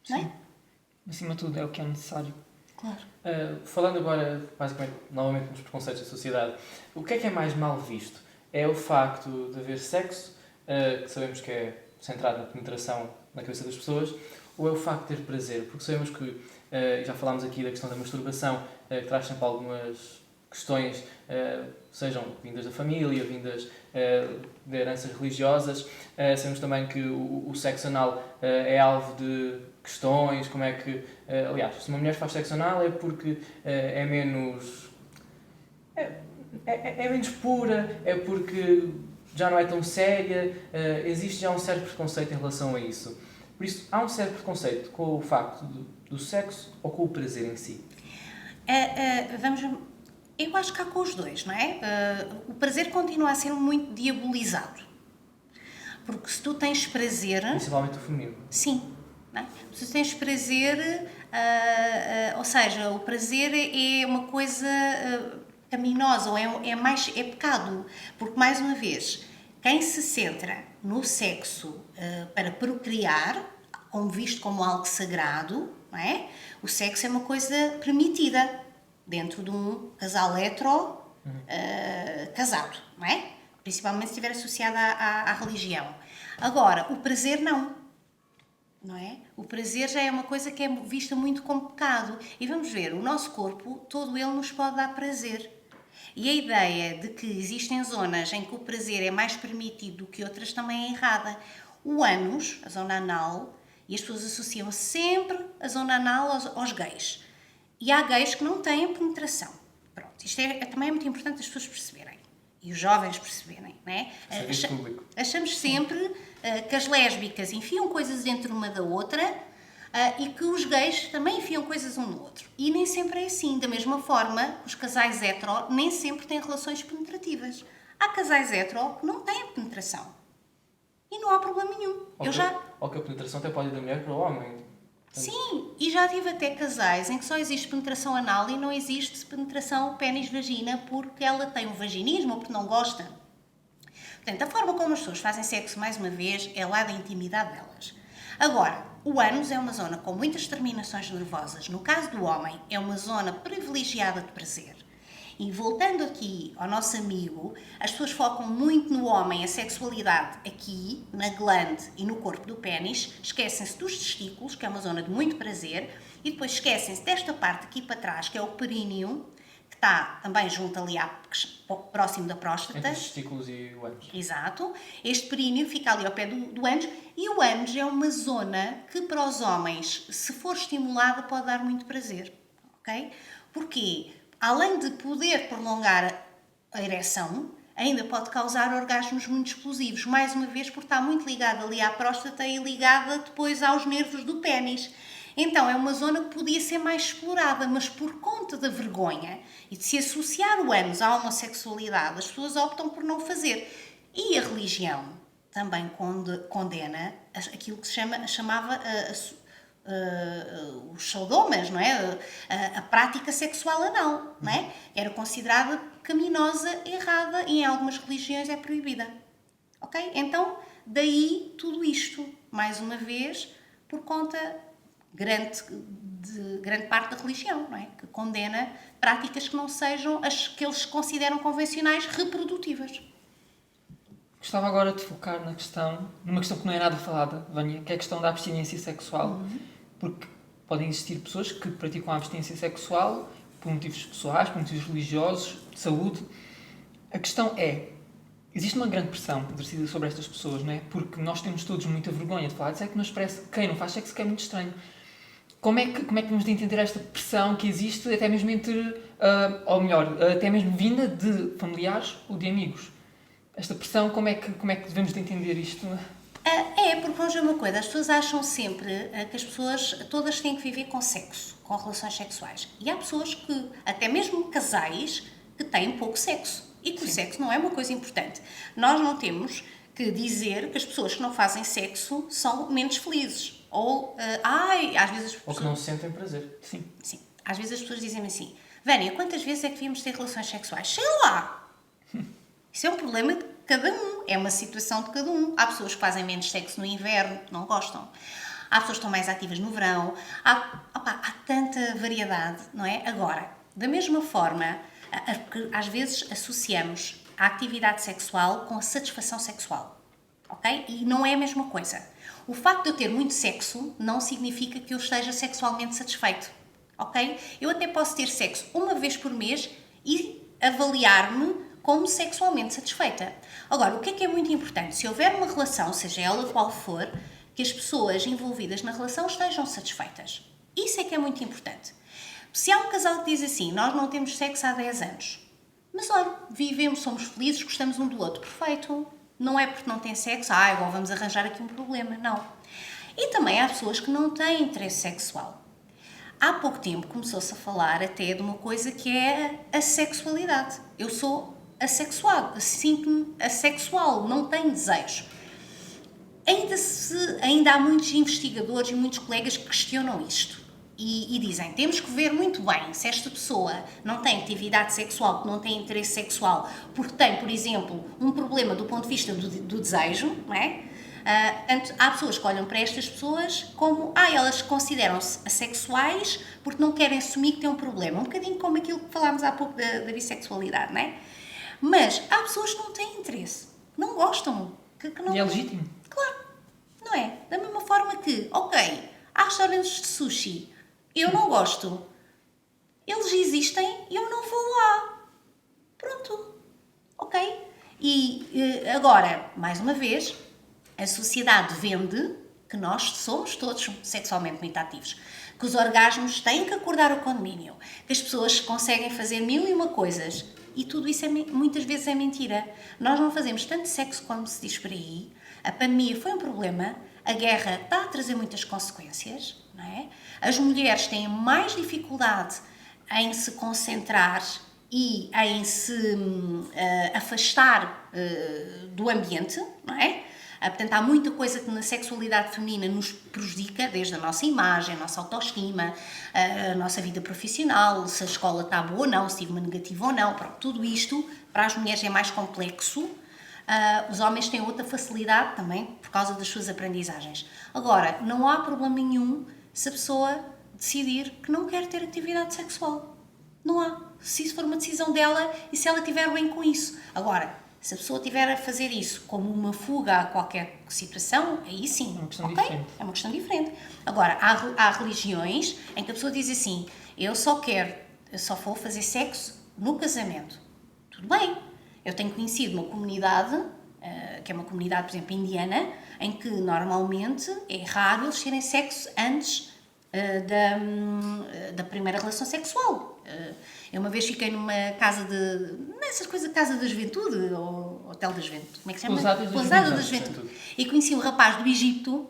[SPEAKER 3] não é?
[SPEAKER 1] Sim. Acima de tudo, é o que é necessário.
[SPEAKER 3] Claro.
[SPEAKER 2] Falando agora, basicamente, novamente nos preconceitos da sociedade, o que é mais mal visto? É o facto de haver sexo, que sabemos que é centrado na penetração na cabeça das pessoas, ou é o facto de ter prazer? Porque sabemos que, já falámos aqui da questão da masturbação, que traz sempre algumas questões, sejam vindas da família, vindas de heranças religiosas. Sabemos também que o sexo anal é alvo de questões, como é que... aliás, se uma mulher faz sexo anal é porque é menos... é menos pura, é porque já não é tão séria, existe já um certo preconceito em relação a isso. Por isso, há um certo preconceito com o facto do sexo ou com o prazer em si?
[SPEAKER 3] Eu acho que há com os dois, não é? O prazer continua a ser muito diabolizado. Porque se tu tens prazer...
[SPEAKER 2] Principalmente o feminino.
[SPEAKER 3] Sim. Não é? Se tu tens prazer, ou seja, o prazer é uma coisa pecaminosa, ou é pecado. Porque, mais uma vez, quem se centra no sexo para procriar, como visto como algo sagrado, não é? O sexo é uma coisa permitida dentro de um casal hetero casado, não é? Principalmente se estiver associado à religião. Agora, o prazer não é? O prazer já é uma coisa que é vista muito como pecado. E vamos ver, o nosso corpo, todo ele nos pode dar prazer. E a ideia de que existem zonas em que o prazer é mais permitido do que outras também é errada. O ânus, a zona anal, e as pessoas associam sempre a zona anal aos gays. E há gays que não têm penetração. Pronto, isto também é muito importante as pessoas perceberem. E os jovens perceberem, não é? Achamos sempre que as lésbicas enfiam coisas dentro uma da outra e que os gays também enfiam coisas um no outro. E nem sempre é assim. Da mesma forma, os casais hetero nem sempre têm relações penetrativas. Há casais hetero que não têm penetração. E não há problema nenhum.
[SPEAKER 2] Ou que a penetração até pode ir da mulher para o homem.
[SPEAKER 3] Sim, e já tive até casais em que só existe penetração anal e não existe penetração pênis-vagina porque ela tem um vaginismo ou porque não gosta. Portanto, a forma como as pessoas fazem sexo, mais uma vez, é lá da intimidade delas. Agora, o ânus é uma zona com muitas terminações nervosas. No caso do homem, é uma zona privilegiada de prazer. E voltando aqui ao nosso amigo, as pessoas focam muito no homem, a sexualidade aqui, na glande e no corpo do pénis, esquecem-se dos testículos, que é uma zona de muito prazer, e depois esquecem-se desta parte aqui para trás, que é o períneo, que está também junto ali próximo da próstata.
[SPEAKER 2] Entre os testículos e o ânus.
[SPEAKER 3] Exato. Este períneo fica ali ao pé do ânus, e o ânus é uma zona que para os homens, se for estimulada, pode dar muito prazer. Ok? Porquê? Além de poder prolongar a ereção, ainda pode causar orgasmos muito explosivos. Mais uma vez, porque está muito ligada ali à próstata e ligada depois aos nervos do pénis. Então, é uma zona que podia ser mais explorada, mas por conta da vergonha e de se associar o ânus à homossexualidade, as pessoas optam por não fazer. E a religião também condena aquilo que se chamava os sodomas, não é? A prática sexual anal, não é? Era considerada pecaminosa, errada e em algumas religiões é proibida. Ok? Então, daí tudo isto, mais uma vez, por conta de grande parte da religião, não é? Que condena práticas que não sejam as que eles consideram convencionais reprodutivas.
[SPEAKER 1] Gostava agora de focar numa questão que não é nada falada, Vânia, que é a questão da abstinência sexual. Porque podem existir pessoas que praticam a abstinência sexual por motivos pessoais, por motivos religiosos, de saúde. A questão é, existe uma grande pressão exercida sobre estas pessoas, não é? Porque nós temos todos muita vergonha de falar de sexo, que nos parece que quem não faz sexo que é muito estranho. Como é que devemos de entender esta pressão que existe até mesmo entre, ou melhor, até mesmo vinda de familiares ou de amigos? Esta pressão, como é que devemos de entender isto?
[SPEAKER 3] Porque vamos ver uma coisa, as pessoas acham sempre que as pessoas todas têm que viver com sexo, com relações sexuais. E há pessoas que, até mesmo casais, que têm pouco sexo. E que o sexo não é uma coisa importante. Nós não temos que dizer que as pessoas que não fazem sexo são menos felizes. Ou, às vezes as pessoas...
[SPEAKER 2] Ou que não sentem prazer.
[SPEAKER 1] Sim.
[SPEAKER 3] Às vezes as pessoas dizem-me assim, Vânia, quantas vezes é que devíamos ter relações sexuais? Sei lá! Isso é um problema de cada um, é uma situação de cada um. Há pessoas que fazem menos sexo no inverno, que não gostam. Há pessoas que estão mais ativas no verão. Há tanta variedade, não é? Agora, da mesma forma, que às vezes associamos a atividade sexual com a satisfação sexual, ok? E não é a mesma coisa. O facto de eu ter muito sexo não significa que eu esteja sexualmente satisfeito, ok? Eu até posso ter sexo uma vez por mês e avaliar-me como sexualmente satisfeita. Agora, o que é muito importante? Se houver uma relação, seja ela qual for, que as pessoas envolvidas na relação estejam satisfeitas. Isso é que é muito importante. Se há um casal que diz assim, nós não temos sexo há 10 anos, Mas olha, vivemos, somos felizes, gostamos um do outro. Perfeito. Não é porque não tem sexo, agora vamos arranjar aqui um problema. Não. E também há pessoas que não têm interesse sexual. Há pouco tempo começou-se a falar até de uma coisa que é a sexualidade. Eu sou assexual, sinto-me assexual, não tenho desejo. Ainda há muitos investigadores e muitos colegas que questionam isto e dizem, temos que ver muito bem se esta pessoa não tem atividade sexual, que não tem interesse sexual, porque tem, por exemplo, um problema do ponto de vista do desejo, não é? Há pessoas que olham para estas pessoas como, elas consideram-se assexuais porque não querem assumir que têm um problema. Um bocadinho como aquilo que falámos há pouco da bissexualidade, não é? Mas há pessoas que não têm interesse, que não gostam. Que não...
[SPEAKER 1] E é legítimo.
[SPEAKER 3] Claro, não é? Da mesma forma que, ok, há restaurantes de sushi, eu não gosto, eles existem e eu não vou lá. Pronto, ok? E agora, mais uma vez, a sociedade vende que nós somos todos sexualmente muito ativos, que os orgasmos têm que acordar o condomínio, que as pessoas conseguem fazer 1001 coisas e tudo isso muitas vezes é mentira. Nós não fazemos tanto sexo como se diz por aí, a pandemia foi um problema, a guerra está a trazer muitas consequências, não é? As mulheres têm mais dificuldade em se concentrar e em se afastar do ambiente, não é? Portanto, há muita coisa que na sexualidade feminina nos prejudica, desde a nossa imagem, a nossa autoestima, a nossa vida profissional, se a escola está boa ou não, se tive uma negativa ou não. Pronto, tudo isto para as mulheres é mais complexo. Os homens têm outra facilidade também por causa das suas aprendizagens. Agora, não há problema nenhum se a pessoa decidir que não quer ter atividade sexual. Não há. Se isso for uma decisão dela e se ela estiver bem com isso. Agora, se a pessoa estiver a fazer isso como uma fuga a qualquer situação, aí sim,
[SPEAKER 1] é uma questão
[SPEAKER 3] ok?
[SPEAKER 1] diferente.
[SPEAKER 3] É uma questão diferente. Agora, há religiões em que a pessoa diz assim, eu só vou fazer sexo no casamento. Tudo bem. Eu tenho conhecido uma comunidade, que é uma comunidade, por exemplo, indiana, em que normalmente é raro eles terem sexo antes da primeira relação sexual. Eu uma vez fiquei numa casa nessas coisas, casa da juventude, ou hotel da juventude, como é que se chama?
[SPEAKER 1] Pousada
[SPEAKER 3] da juventude. E conheci um rapaz do Egito,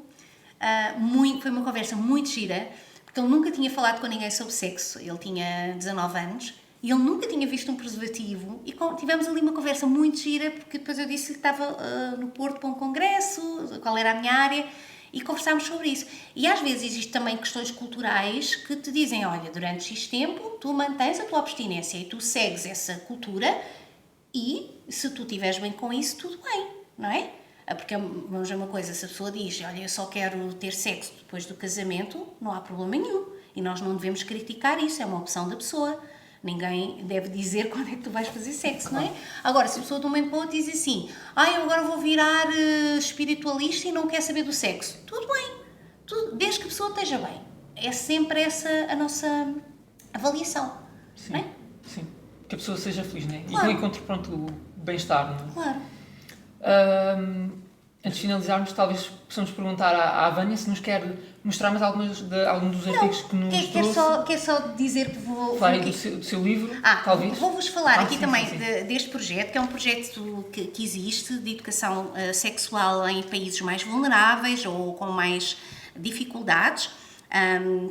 [SPEAKER 3] foi uma conversa muito gira, porque ele nunca tinha falado com ninguém sobre sexo, ele tinha 19 anos, e ele nunca tinha visto um preservativo, e tivemos ali uma conversa muito gira, porque depois eu disse que estava no Porto para um congresso, qual era a minha área, e conversámos sobre isso. E às vezes existem também questões culturais que te dizem, olha, durante X tempo tu mantens a tua abstinência e tu segues essa cultura e se tu estiveres bem com isso, tudo bem, não é? Porque, vamos ver uma coisa, se a pessoa diz, olha, eu só quero ter sexo depois do casamento, não há problema nenhum. E nós não devemos criticar isso, é uma opção da pessoa. Ninguém deve dizer quando é que tu vais fazer sexo, não é? Agora, se a pessoa de um momento para o outro diz assim, eu agora vou virar espiritualista e não quer saber do sexo, tudo bem, desde que a pessoa esteja bem. É sempre essa a nossa avaliação,
[SPEAKER 1] Sim,
[SPEAKER 3] não é?
[SPEAKER 1] sim. Que a pessoa seja feliz, não é?
[SPEAKER 3] Claro.
[SPEAKER 1] E que encontre, pronto, o bem-estar, não é?
[SPEAKER 3] Claro.
[SPEAKER 1] Antes de finalizarmos, talvez possamos perguntar à Vânia se nos quer mostrar mais algum dos artigos que nos trouxe.
[SPEAKER 3] Quer só dizer que vou...
[SPEAKER 1] Falei do seu livro, talvez.
[SPEAKER 3] Vou-vos falar aqui
[SPEAKER 1] sim,
[SPEAKER 3] também
[SPEAKER 1] sim.
[SPEAKER 3] deste projeto, que é um projeto que existe de educação sexual em países mais vulneráveis ou com mais dificuldades,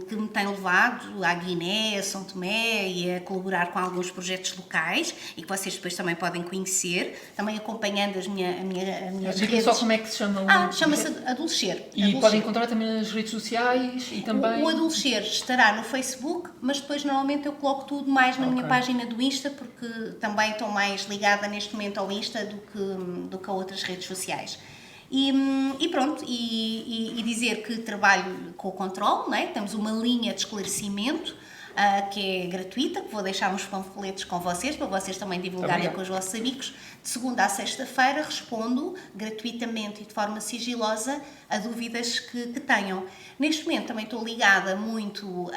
[SPEAKER 3] que me tem levado à Guiné, a São Tomé e a colaborar com alguns projetos locais e que vocês depois também podem conhecer, também acompanhando as minhas
[SPEAKER 1] Diga
[SPEAKER 3] redes.
[SPEAKER 1] só como é que se chama o
[SPEAKER 3] Chama-se
[SPEAKER 1] projeto.
[SPEAKER 3] Adolescer.
[SPEAKER 1] E podem encontrar também nas redes sociais e também...
[SPEAKER 3] O Adolescer estará no Facebook, mas depois normalmente eu coloco tudo mais na minha página do Insta, porque também estou mais ligada neste momento ao Insta do que a outras redes sociais. E pronto, e dizer que trabalho com o Control, não é? Temos uma linha de esclarecimento que é gratuita, que vou deixar uns panfletos com vocês, para vocês também divulgarem com os vossos amigos. De segunda a sexta-feira respondo gratuitamente e de forma sigilosa a dúvidas que tenham. Neste momento também estou ligada muito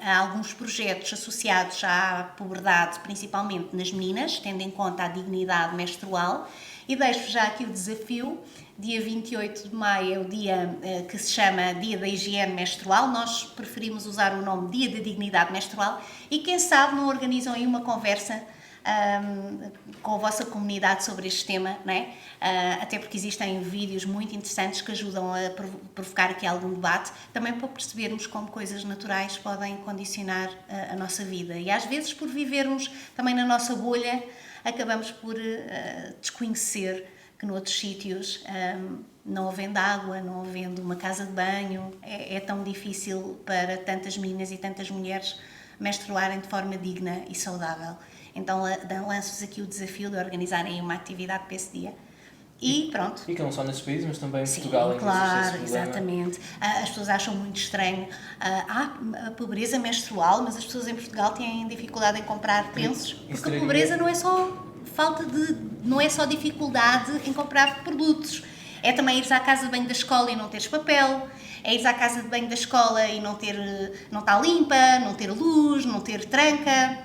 [SPEAKER 3] a alguns projetos associados à puberdade, principalmente nas meninas, tendo em conta a dignidade menstrual. E deixo já aqui o desafio, dia 28 de maio é o dia que se chama Dia da Higiene Menstrual, nós preferimos usar o nome Dia da Dignidade Menstrual e quem sabe não organizam aí uma conversa com a vossa comunidade sobre este tema, não é? Até porque existem vídeos muito interessantes que ajudam a provocar aqui algum debate, também para percebermos como coisas naturais podem condicionar a nossa vida. E às vezes, por vivermos também na nossa bolha, acabamos por desconhecer que noutros sítios, não havendo água, não havendo uma casa de banho, é tão difícil para tantas meninas e tantas mulheres menstruarem de forma digna e saudável. Então lanço-vos aqui o desafio de organizarem uma atividade para esse dia. E pronto.
[SPEAKER 2] E que não só nesses países, mas também em
[SPEAKER 3] Sim,
[SPEAKER 2] Portugal.
[SPEAKER 3] claro, exatamente. As pessoas acham muito estranho a pobreza menstrual, mas as pessoas em Portugal têm dificuldade em comprar pensos, porque a pobreza não é só não é só dificuldade em comprar produtos. É também ires à casa de banho da escola e não teres papel, é ires à casa de banho da escola e não estar limpa, não ter luz, não ter tranca,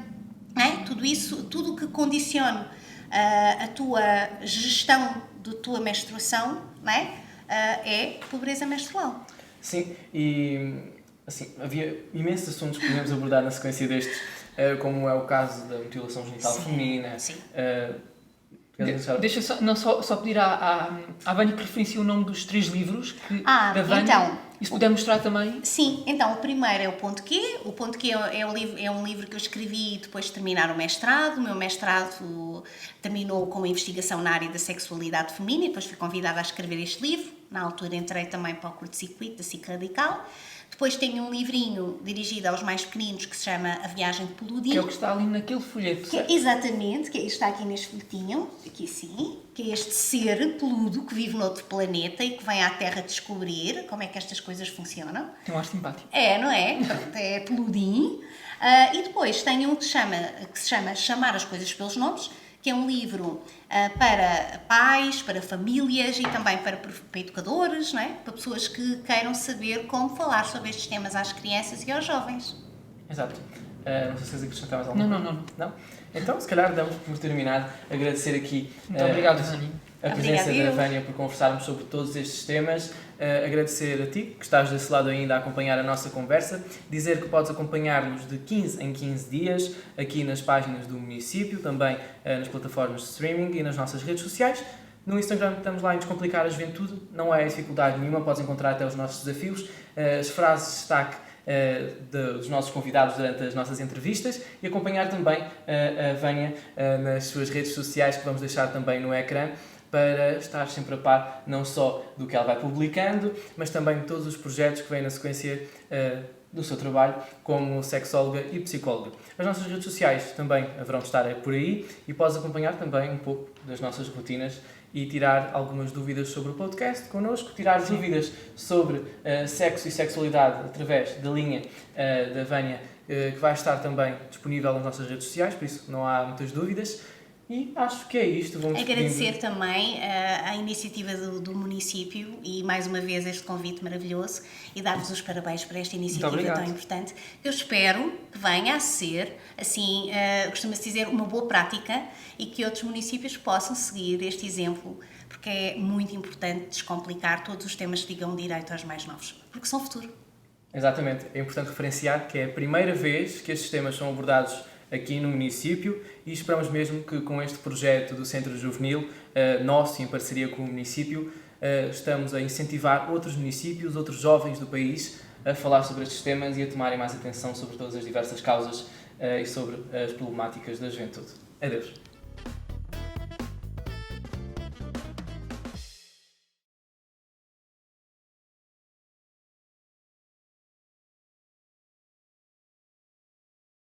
[SPEAKER 3] não é? Tudo isso, tudo o que condicione a tua gestão da tua menstruação, não é? É pobreza menstrual.
[SPEAKER 2] Sim, e assim, havia imensos assuntos que podemos abordar na sequência destes, como é o caso da mutilação genital feminina.
[SPEAKER 3] Sim.
[SPEAKER 1] Deixa só pedir à Vânia que referencie o nome dos 3 livros da Vânia.
[SPEAKER 3] Então,
[SPEAKER 1] e se puder mostrar também.
[SPEAKER 3] Sim, então o primeiro é o Ponto Q. O Ponto Q é um livro que eu escrevi depois de terminar o mestrado. O meu mestrado terminou com uma investigação na área da sexualidade feminina e depois fui convidada a escrever este livro. Na altura entrei também para o curto-circuito da SIC Radical. Depois tenho um livrinho dirigido aos mais pequeninos que se chama A Viagem de Peludim.
[SPEAKER 1] Que é o que está ali naquele folheto.
[SPEAKER 3] Exatamente, que está aqui neste folhetinho, aqui assim, que é este ser peludo que vive noutro planeta e que vem à Terra descobrir como é que estas coisas funcionam.
[SPEAKER 1] Tem um ar simpático.
[SPEAKER 3] Não é? Pronto, é peludim. E depois tenho um que se chama Chamar as Coisas pelos Nomes, que é um livro para pais, para famílias e também para educadores, não é? Para pessoas que queiram saber como falar sobre estes temas às crianças e aos jovens.
[SPEAKER 2] Exato. Não sei se queres acrescentar mais alguma coisa.
[SPEAKER 1] Não.
[SPEAKER 2] Então, se calhar damos por terminado. Agradecer aqui
[SPEAKER 1] Muito obrigado, Vânia.
[SPEAKER 2] A presença da Vânia por conversarmos sobre todos estes temas. Agradecer a ti, que estás desse lado ainda a acompanhar a nossa conversa. Dizer que podes acompanhar-nos de 15 em 15 dias aqui nas páginas do município, também nas plataformas de streaming e nas nossas redes sociais. No Instagram estamos lá em Descomplicar a Juventude. Não é dificuldade nenhuma, podes encontrar até os nossos desafios, as frases de destaque dos nossos convidados durante as nossas entrevistas e acompanhar também a Vânia nas suas redes sociais, que vamos deixar também no ecrã, para estar sempre a par não só do que ela vai publicando, mas também de todos os projetos que vêm na sequência do seu trabalho como sexóloga e psicóloga. As nossas redes sociais também haverão de estar por aí e podes acompanhar também um pouco das nossas rotinas e tirar algumas dúvidas sobre o podcast connosco, tirar dúvidas sobre sexo e sexualidade através da linha da Vânia, que vai estar também disponível nas nossas redes sociais, por isso não há muitas dúvidas. E acho que é isto. Vamos
[SPEAKER 3] agradecer também a iniciativa do município e mais uma vez este convite maravilhoso e dar-vos os parabéns por esta iniciativa tão importante. Eu espero que venha a ser, assim, costuma-se dizer, uma boa prática e que outros municípios possam seguir este exemplo, porque é muito importante descomplicar todos os temas que digam direito aos mais novos, porque são o futuro.
[SPEAKER 2] Exatamente. É importante referenciar que é a primeira vez que estes temas são abordados aqui no município e esperamos mesmo que com este projeto do Centro Juvenil, nosso e em parceria com o município, estamos a incentivar outros municípios, outros jovens do país a falar sobre estes temas e a tomarem mais atenção sobre todas as diversas causas e sobre as problemáticas da juventude. Adeus.